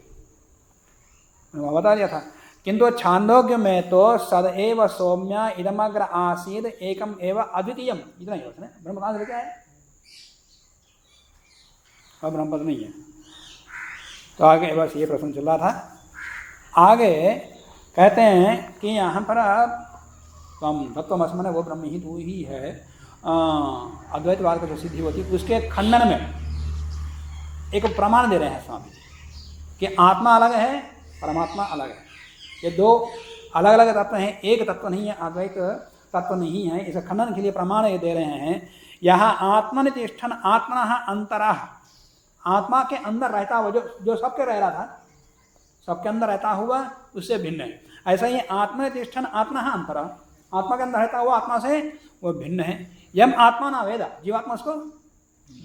बता दिया था। किंतु छांदोग्य में तो सदैव सौम्या इदमग्र आसीद एकम एव अद्वितीयम, इतना ही उसने ब्रह्म कहाँ से लेके आए? अब ब्रह्म पद नहीं है। तो आगे बस ये प्रश्न चल रहा था। आगे कहते हैं कि यहाँ पर तत्वमसि माने वो ब्रह्म ही तू ही है, अद्वैतवाद की जो सिद्धि होती है उसके खंडन में एक प्रमाण दे रहे हैं स्वामी कि आत्मा अलग है, परमात्मा अलग है, ये दो अलग अलग तत्व हैं, एक तत्व नहीं है, अद्वैत तत्व नहीं है। इसे खंडन के लिए प्रमाण ये दे रहे हैं। यहाँ आत्मनितिष्ठन आत्मनः अंतरः, आत्मा के अंदर रहता हुआ जो सबके रह रहा था, सबके अंदर रहता हुआ उससे भिन्न है। ऐसा ही आत्मनितिष्ठन आत्मनः अंतरः, आत्मा के अंदर रहता हुआ आत्मा से वो भिन्न है। यम आत्मा ना वेदा, जीवात्मा उसको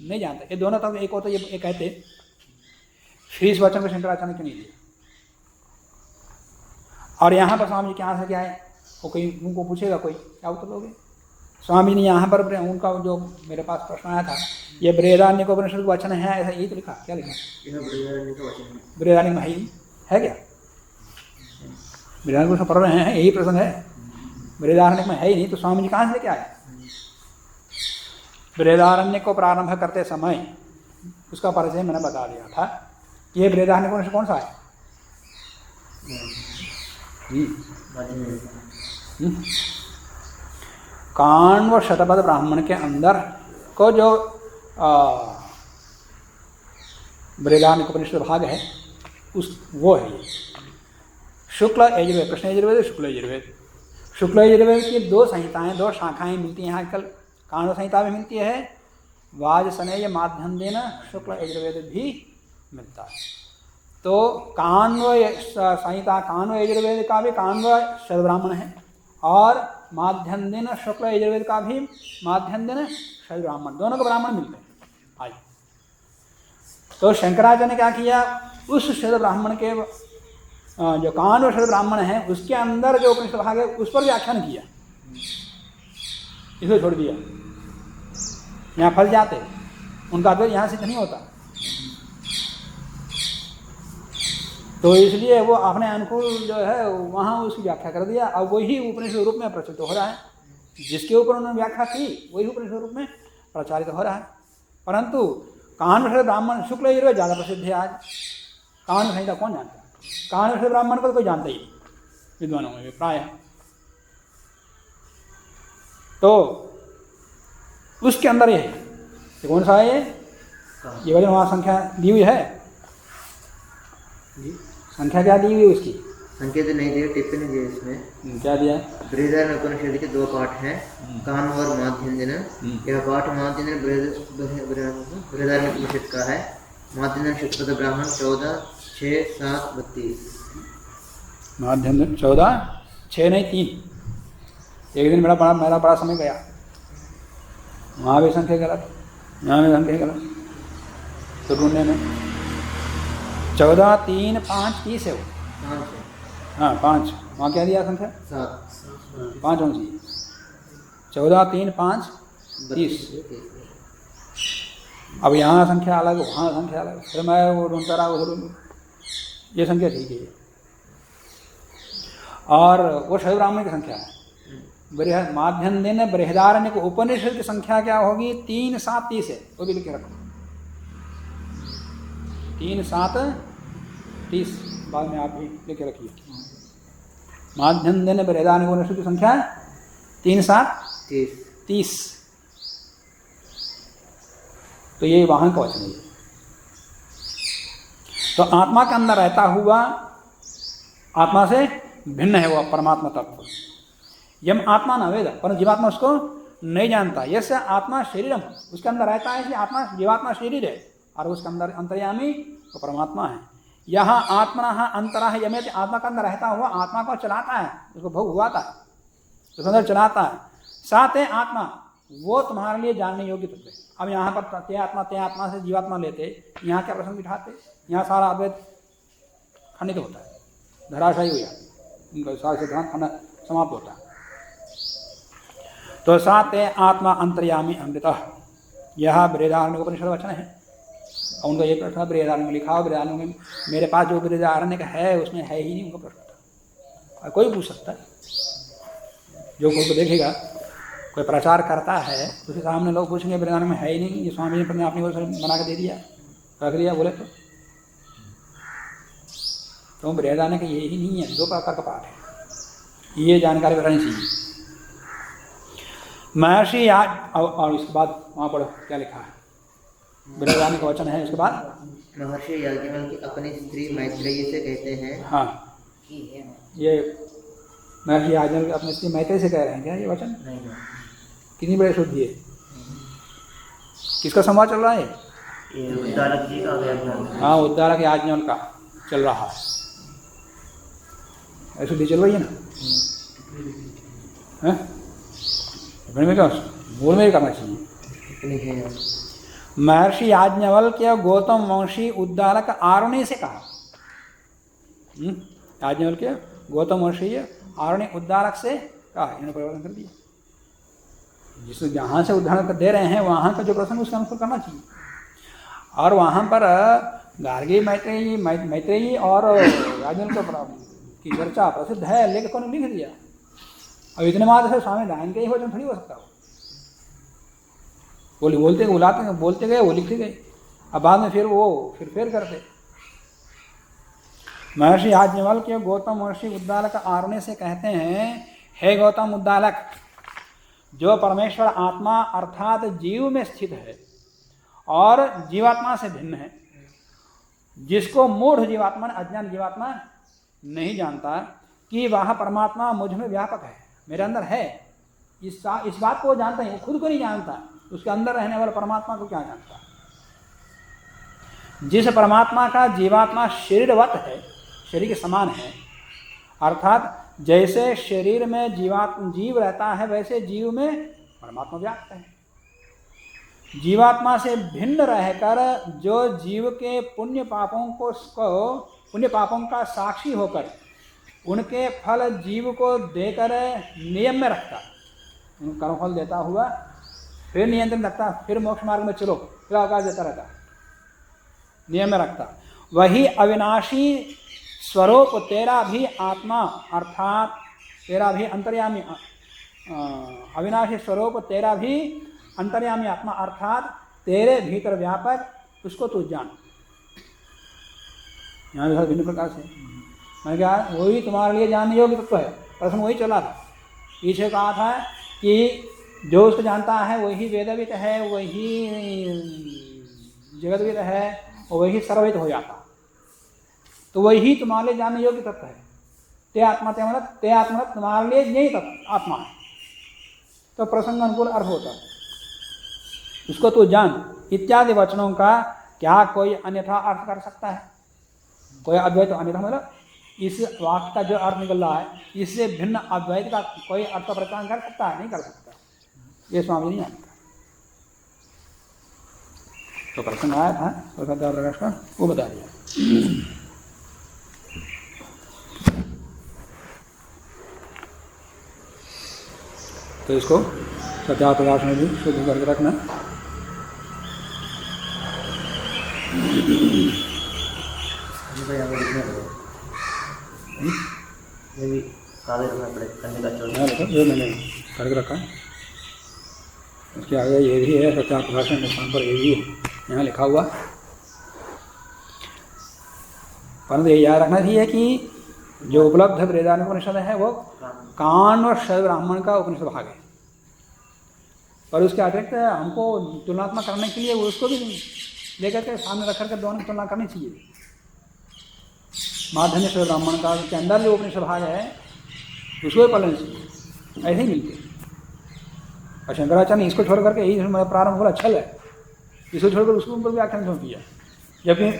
नहीं जानते। ये दोनों तत्व एक होता है, ये कहते। फिर इस वचन को शंकराचार्य क्यों नहीं दिया? और यहाँ पर स्वामी जी के यहाँ से क्या है, वो कोई उनको पूछेगा कोई, क्या उत्तर दोगे? स्वामी ने यहाँ पर उनका जो मेरे पास प्रश्न आया था, ये बृहदारण्यकोपनिषद का वचन है, ऐसा यही तो लिखा, क्या लिखा? बृहदारण्य में है क्या? बृहदारण्य पढ़ रहे हैं, यही प्रसंग है। बृहदारण्यक में है ही नहीं, तो स्वामी जी कहाँ से लेके आए? बृहदारण्यक को प्रारंभ करते समय उसका परिचय मैंने बता दिया था। ये बृहदारण्यक से कौन सा है? काण्व शतपथ ब्राह्मण के अंदर को जो बृहदारण्यक उपनिषद भाग है उस वो है ये शुक्ल यजुर्वेद, कृष्ण यजुर्वेद, शुक्ल यजुर्वेद। शुक्ल यजुर्वेद की दो संहिताएं, दो शाखाएं मिलती हैं आजकल। काण्व संहिता भी मिलती है, वाजसनेय माध्यम देना शुक्ल यजुर्वेद भी मिलता है। तो काण्व संहिता, काण्व यजुर्वेद का भी काण्व शत ब्राह्मण है, और माध्यम दिन शुक्ल यजुर्वेद का भी माध्यम दिन शत ब्राह्मण, दोनों को ब्राह्मण मिलते हैं आज। तो शंकराचार्य ने क्या किया, उस शत ब्राह्मण के जो काण्व शत ब्राह्मण है उसके अंदर जो उपनिषद भाग है उस पर व्याख्यान किया, इसे छोड़ दिया। यहाँ फल जाते, उनका अद्वैत यहाँ सिद्ध नहीं होता, तो इसलिए वो अपने अनुकूल जो है वहाँ उसकी व्याख्या कर दिया। अब वही उपनिषद रूप में प्रचलित हो रहा है, जिसके ऊपर उन्होंने व्याख्या की वही उपनिषद रूप में प्रचारित हो रहा है। परंतु काण्व शत ब्राह्मण शुक्ल यजुर्वेद ज़्यादा प्रसिद्ध है आज। काण्व संहिता कौन जानता है? काण्व शत ब्राह्मण को तो कोई जानता ही विद्वानों में प्राय। तो उसके अंदर ये कौन सा है? ये वजन वहाँ संख्या दी हुई है, संख्या क्या दी हुई उसकी? संख्या तो नहीं दी, टिप्पणी दी इसमें। क्या दिया? बृहदारण्यक उपनिषद के दो पाठ हैं, काण्व और माध्यन्दिन। यह पाठ माध्यन्दिन बृहदारण्यक उपनिषद का है। माध्यन्दिन शुक्लपद ब्राह्मण 14/6/7/32। माध्यन्दिन 14, 6 नहीं 3। एक दिन मेरा बड़ा समय गया, वहाँ भी संख्या गलत, यहाँ भी संख्या गलत, तो ढूंढने में 14, 3, 5, 30 है वो। हाँ 5, वहाँ क्या दिया संख्या? 7। 5 होनी चाहिए। 14, 3, 5, 30। अब यहाँ संख्या अलग, वहाँ संख्या अलग, फिर मैं वो ढूंढता रहा उधर, ये संख्या ठीक है। और वो शैव ब्राह्मण की संख्या है। माध्यम दिन बृहदारण्यक उपनिषद की संख्या क्या होगी? 3, 7, 30 है, वो भी लिखे रखो। 3, 7, 30 बाद में आप भी लेके रखिए। माध्यम दिन बृहदारण्यक उपनिषद की संख्या 3, 7, 30। तो ये वहां का वचन है। तो आत्मा के अंदर रहता हुआ आत्मा से भिन्न है वह परमात्मा तत्व। यम आत्मा न वेद, पर जीवात्मा उसको नहीं जानता। यस्य आत्मा शरीरम, उसके अंदर रहता है कि आत्मा जीवात्मा शरीर है, और उसके अंदर अंतर्यामी वो परमात्मा है। यहाँ आत्मना अंतरा है, यमेत आत्मा का अंदर रहता हुआ आत्मा को चलाता है, उसको भोग हुआता है, उसके अंदर चलाता है। साथ है आत्मा, वो तुम्हारे लिए जानने योग्य तत्व है। अब यहाँ पर ते आत्मा से जीवात्मा लेते, यहाँ क्या प्रसंग बिठाते? यहाँ सारा अद्वैत खंडित होता है, धराशायी हो जाता, उनका सारा सिद्धांत खंड समाप्त होता है। तो साथ है आत्मा अंतर्यामी अमृतः, यह बृहदारण्यक उपनिषद वचन है। और उनका ये प्रश्न बृहदारण्यक में लिखा हो, बृहदारण्यक में मेरे पास जो बृहदारण्यक है उसमें है ही नहीं, उनका प्रश्न था। और कोई पूछ सकता है, जो कोई को देखेगा, कोई प्रचार करता है उसके सामने लोग पूछेंगे बृहदारण्यक में है ही नहीं, ये स्वामी जी ने अपनी ओर से बना के दे दिया, रख दिया, बोले तो बृहदारण्यक ये ही नहीं है, 2 प्रकार का पाठ है, ये जानकारी बतानी चाहिए। महर्षि आज, और इसके बाद वहाँ पढ़ो क्या लिखा है, बृहदारण्यक का वचन है। उसके बाद महर्षि याज्ञवल्क्य की अपनी स्त्री मैत्रेयी से कहते हैं। हाँ, ये महर्षि याज्ञवल्क्य अपनी स्त्री मैत्रेयी से कह रहे हैं क्या ये वचन? नहीं। कितनी बड़े शुद्धि है? किसका संवाद चल रहा है? ये उद्दालक जी का। हाँ, उद्दालक याज्ञवल्क्य का चल रहा है, शुद्धि चल रही है ना। में क्या मूल में करना चाहिए। महर्षि याज्ञवल्क्य गौतम वंशी उद्दालक आरुणि से कहा। याज्ञवल्क्य गौतम वंशी आरुणि उद्दालक से कहा, इन्होंने परिवर्तन कर दिया। जिस जहाँ से उदाहरण दे रहे हैं वहाँ का जो प्रसंग उसका अनुसार करना चाहिए। और वहाँ पर गार्गी मैत्रेयी और याज्ञवल्क्य की चर्चा प्रसिद्ध है, लेखकों ने लिख दिया। अब इतने मात्र से स्वामी नारायण के ही वचन थोड़ी हो सकता हो। बोलते बुलाते बोलते गए, वो लिखते गए, अब बाद में फिर वो फिर करते। महर्षि याज्ञवल्क्य गौतम महर्षि उद्दालक आरण्य से कहते हैं, हे गौतम उद्दालक, जो परमेश्वर आत्मा अर्थात जीव में स्थित है और जीवात्मा से भिन्न है, जिसको मूढ़ जीवात्मा अज्ञान जीवात्मा नहीं जानता कि वह परमात्मा मुझ में व्यापक है, मेरे अंदर है, इस बात को वो जानता है, वो खुद को नहीं जानता, उसके अंदर रहने वाले परमात्मा को क्या जानता। जिस परमात्मा का जीवात्मा शरीरवत है, शरीर के समान है, अर्थात जैसे शरीर में जीव रहता है वैसे जीव में परमात्मा व्याप्त है। जीवात्मा से भिन्न रहकर जो जीव के पुण्य पापों का साक्षी होकर उनके फल जीव को देकर नियम में रखता, कर्मफल देता हुआ फिर नियंत्रण रखता, फिर मोक्ष मार्ग में चलो, फिर अवकाश देता रहता, नियम में रखता, वही अविनाशी स्वरूप तेरा भी आत्मा अर्थात तेरा भी अंतर्यामी, अविनाशी स्वरूप तेरा भी अंतर्यामी आत्मा अर्थात तेरे भीतर व्यापक, उसको तू जान। यहाँ भी भिन्न प्रकार से मैंने कहा वही तुम्हारे लिए जानने योग्य तत्व है। प्रश्न वही चला था, पीछे कहा था कि जो उसको जानता है वही वेदविद है, वही जगतविद है और वही सर्वविद हो जाता, तो वही तुम्हारे लिए जानने योग्य तत्व है। ते आत्मा तुम्हारे लिए यही तत्व आत्मा है, तो प्रसंग अनुकूल अर्थ होता है, उसको तू जान। इत्यादि वचनों का क्या कोई अन्यथा अर्थ कर सकता है? कोई अद्वैत अन्यथा मतलब इस वाक्य का जो अर्थ निकल रहा है इससे भिन्न अद्वैत का कोई अर्थ का प्रचार कर सकता है? नहीं कर सकता, ये स्वामी नहीं जानता। तो प्रसंग आया था प्रकाश का, वो बता दिया। तो इसको सत्या प्रकाश में भी शुद्ध करके रखना। मैंने करके रखा, उसके आगे ये भी है सत्या प्रकाश में स्थान पर ये भी है यहाँ लिखा हुआ। परंतु ये याद रखना चाहिए कि जो उपलब्ध बृहदारण्यकोपनिषद है वो कांड और शैव ब्राह्मण का उपनिषद भाग है, पर उसके अतिरिक्त हमको तुलनात्मक करने के लिए उसको भी लेकर के सामने रख करके दोनों की तुलना करनी चाहिए। माध्यमिक शैव ब्राह्मण का के अंदर जो उपनिषद भाग है उसको भी पढ़ना चाहिए, ऐसे ही मिलते। और शंकराचार्य ने इसको छोड़ करके यही प्रारंभ बोला छल है, इसको छोड़कर उसको ऊपर व्याख्यान क्यों किया, जबकि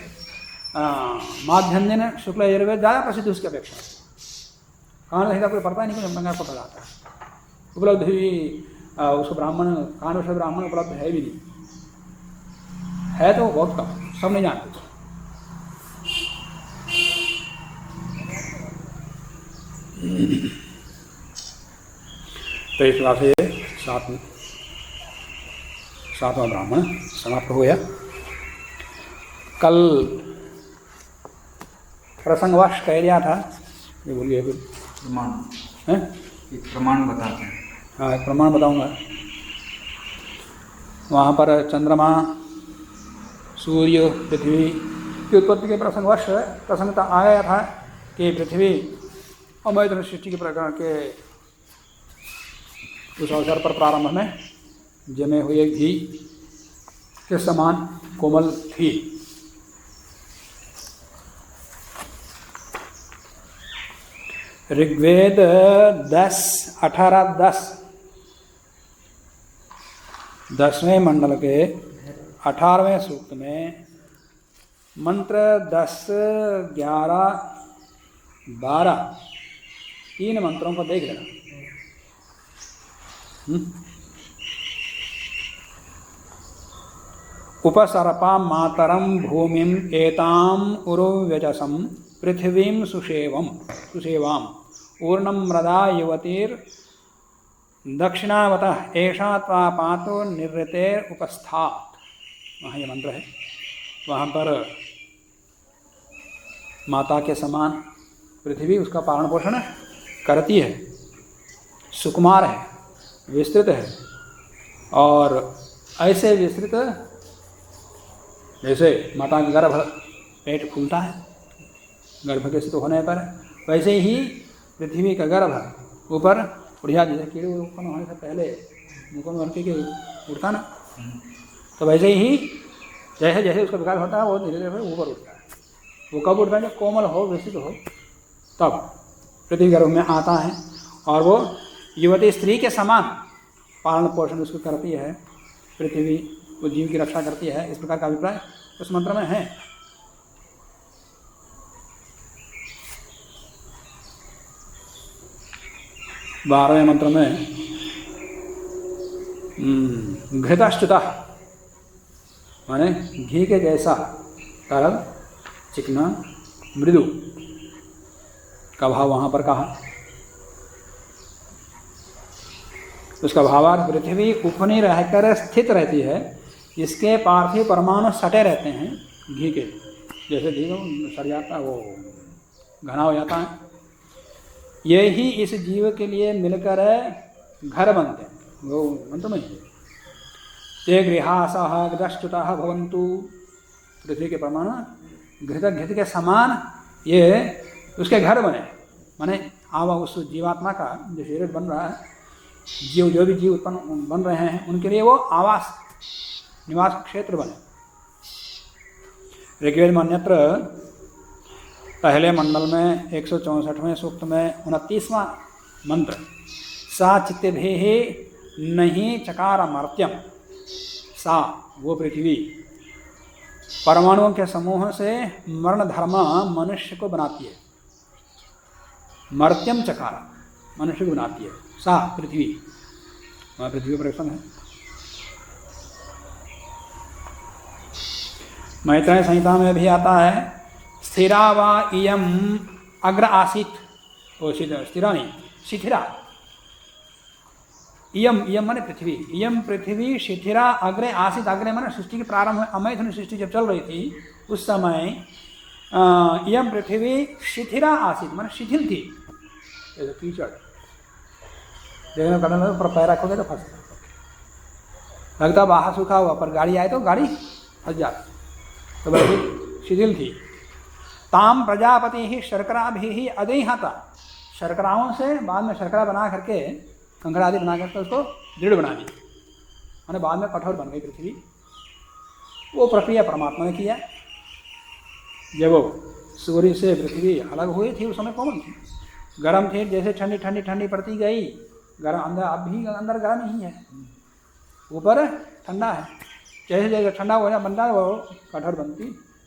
माध्यन्यन शुक्ल यजुर्वेद ज़्यादा प्रसिद्ध उसकी अपेक्षा। कांड संहिता कोई पढ़ता ही नहीं, कुछ को पता आता है उपलब्ध भी उसको ब्राह्मण कांड से ब्राह्मण उपलब्ध है भी नहीं, है तो बहुत कम, सब नहीं जानते। तो इस बात से सातवां ब्राह्मण समाप्त हो गया। कल प्रसंगवश कह दिया था, ये बोलिए फिर प्रमाण है, एक प्रमाण बताते हैं। हाँ एक प्रमाण बताऊंगा। वहाँ पर चंद्रमा सूर्य पृथ्वी की उत्पत्ति के प्रसंगवश प्रसंगता आ गया था कि पृथ्वी अमैत्र सृष्टि के प्रकार के उस अवसर पर प्रारंभ में जमे हुए घी के समान कोमल थी। ऋग्वेद 10:18-10वें मंडल के 18वें सूक्त में मंत्र 10, 11, 12 तीन मंत्रों को देख लेना। उपसर्पा मातरम भूमिम एताम उरुव्यजसम पृथ्वीं सुषेवाम ऊर्णम मृदा युवतीर दक्षिणावतः ऐषा त्वा पातो निर्ऋतेर उपस्थात। वहाँ ये मंत्र है, वहाँ पर माता के समान पृथ्वी उसका पालन पोषण करती है, सुकुमार है, विस्तृत है, और ऐसे विस्तृत जैसे माता का गर्भ पेट फूलता है गर्भ के स्थित होने पर, वैसे ही पृथ्वी का गर्भ ऊपर उड़िया, जैसे कीड़े उत्पन्न होने से पहले मुकुंद भर के उड़ता ना, तो वैसे ही जैसे जैसे उसका विकास होता है वो धीरे धीरे ऊपर उठता है। वो कब उठता है? जब कोमल हो, विकसित हो, तब पृथ्वी गर्भ में आता है, और वो युवती स्त्री के समान पालन पोषण उसको करती है, पृथ्वी वो जीव की रक्षा करती है। इस प्रकार का अभिप्राय उस मंत्र में है। बारहवें मंत्र में घृताश्च्युता माने घी के जैसा तरल, चिकना, मृदु का भाव वहाँ पर कहा। उसका भावार्थ पृथ्वी उपनी रहकर स्थित रहती है, इसके पार्थिव परमाणु सटे रहते हैं घी के जैसे। घी को सड़ जाता है, वो घना हो जाता है। यही इस जीव के लिए मिलकर घर बनते हैं। वो मंत्र में ते गृहासः घृतश्च्युताः भवन्तु, पृथ्वी के परमाणु घृत के समान ये उसके घर बने, माने आवा उस जीवात्मा का जो शरीर बन रहा है, जीव जो भी जीव उत्पन्न बन रहे हैं उनके लिए वो आवास निवास क्षेत्र बने। ऋग्वेद में अन्यत्र पहले मंडल में 164वें सूक्त में 29वां मंत्र, सा चित्तभेः नहीं चकार मर्त्यम, सा वो पृथ्वी परमाणुओं के समूह से मरण धर्म मनुष्य को बनाती है। मर्त्यम चकार मनुष्य को बनाती है, सा पृथ्वी, वहाँ पृथ्वी पर प्रश्न है। मैत्रेय संहिता में भी आता है, स्थिरा वा इयम अग्र आसीत, वो स्थिरा नहीं शिथिरा, इयम माने पृथ्वी, इयम पृथ्वी शिथिरा अग्रे आसीत, अग्रे माने सृष्टि के प्रारंभ में अमैथुन सृष्टि जब चल रही थी उस समय इयम पृथ्वी शिथिरा आसीत माने शिथिल थी, जैसे कीचड़ देखने करने में पर पैर रखोगे तो फंस लगता, बाहर सूखा हुआ पर गाड़ी आए तो गाड़ी फंस जाती, तो वैसे शिथिल थी। ताम प्रजापति ही शर्करा भी अदेहता, शर्कराओं से बाद में शर्करा बना करके कंकड़ आदि बना करके उसको दृढ़ बना दी, मैंने बाद में कठोर बन गई पृथ्वी। वो प्रक्रिया परमात्मा ने किया। जब वो सूर्य से पृथ्वी अलग हुई थी उस समय कोमल थी, गर्म थी, जैसे ठंडी ठंडी ठंडी पड़ती गई, गर्म अंदर, अब भी अंदर गर्म ही है, ऊपर ठंडा है, जैसे जैसे ठंडा हो जाए बनता है वो कठोर बनती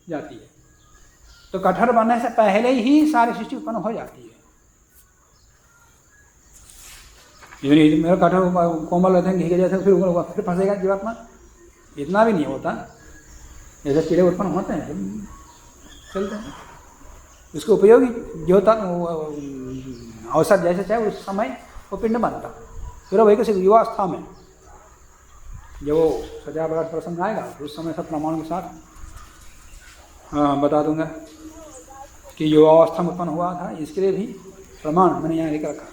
जाती है। तो कठोर बनने से पहले ही सारी सृष्टि उत्पन्न हो जाती है। मेरा कठोर कोमल रहते हैं घी के जैसे, फिर फंसेगा जीवात्मा, इतना भी नहीं होता। जैसे कीड़े उत्पन्न होते हैं चलते हैं, उसके उपयोगी जो तक अवसर जैसे चाहे उस समय वो पिंड बनता। फिर वही किसी युवावस्था में जब वो सजा बड़ा प्रसंग आएगा उस समय सब प्रमाणों के साथ बता दूंगा कि युवावस्था में उत्पन्न हुआ था, इसके लिए भी प्रमाण मैंने यहाँ लेकर रखा।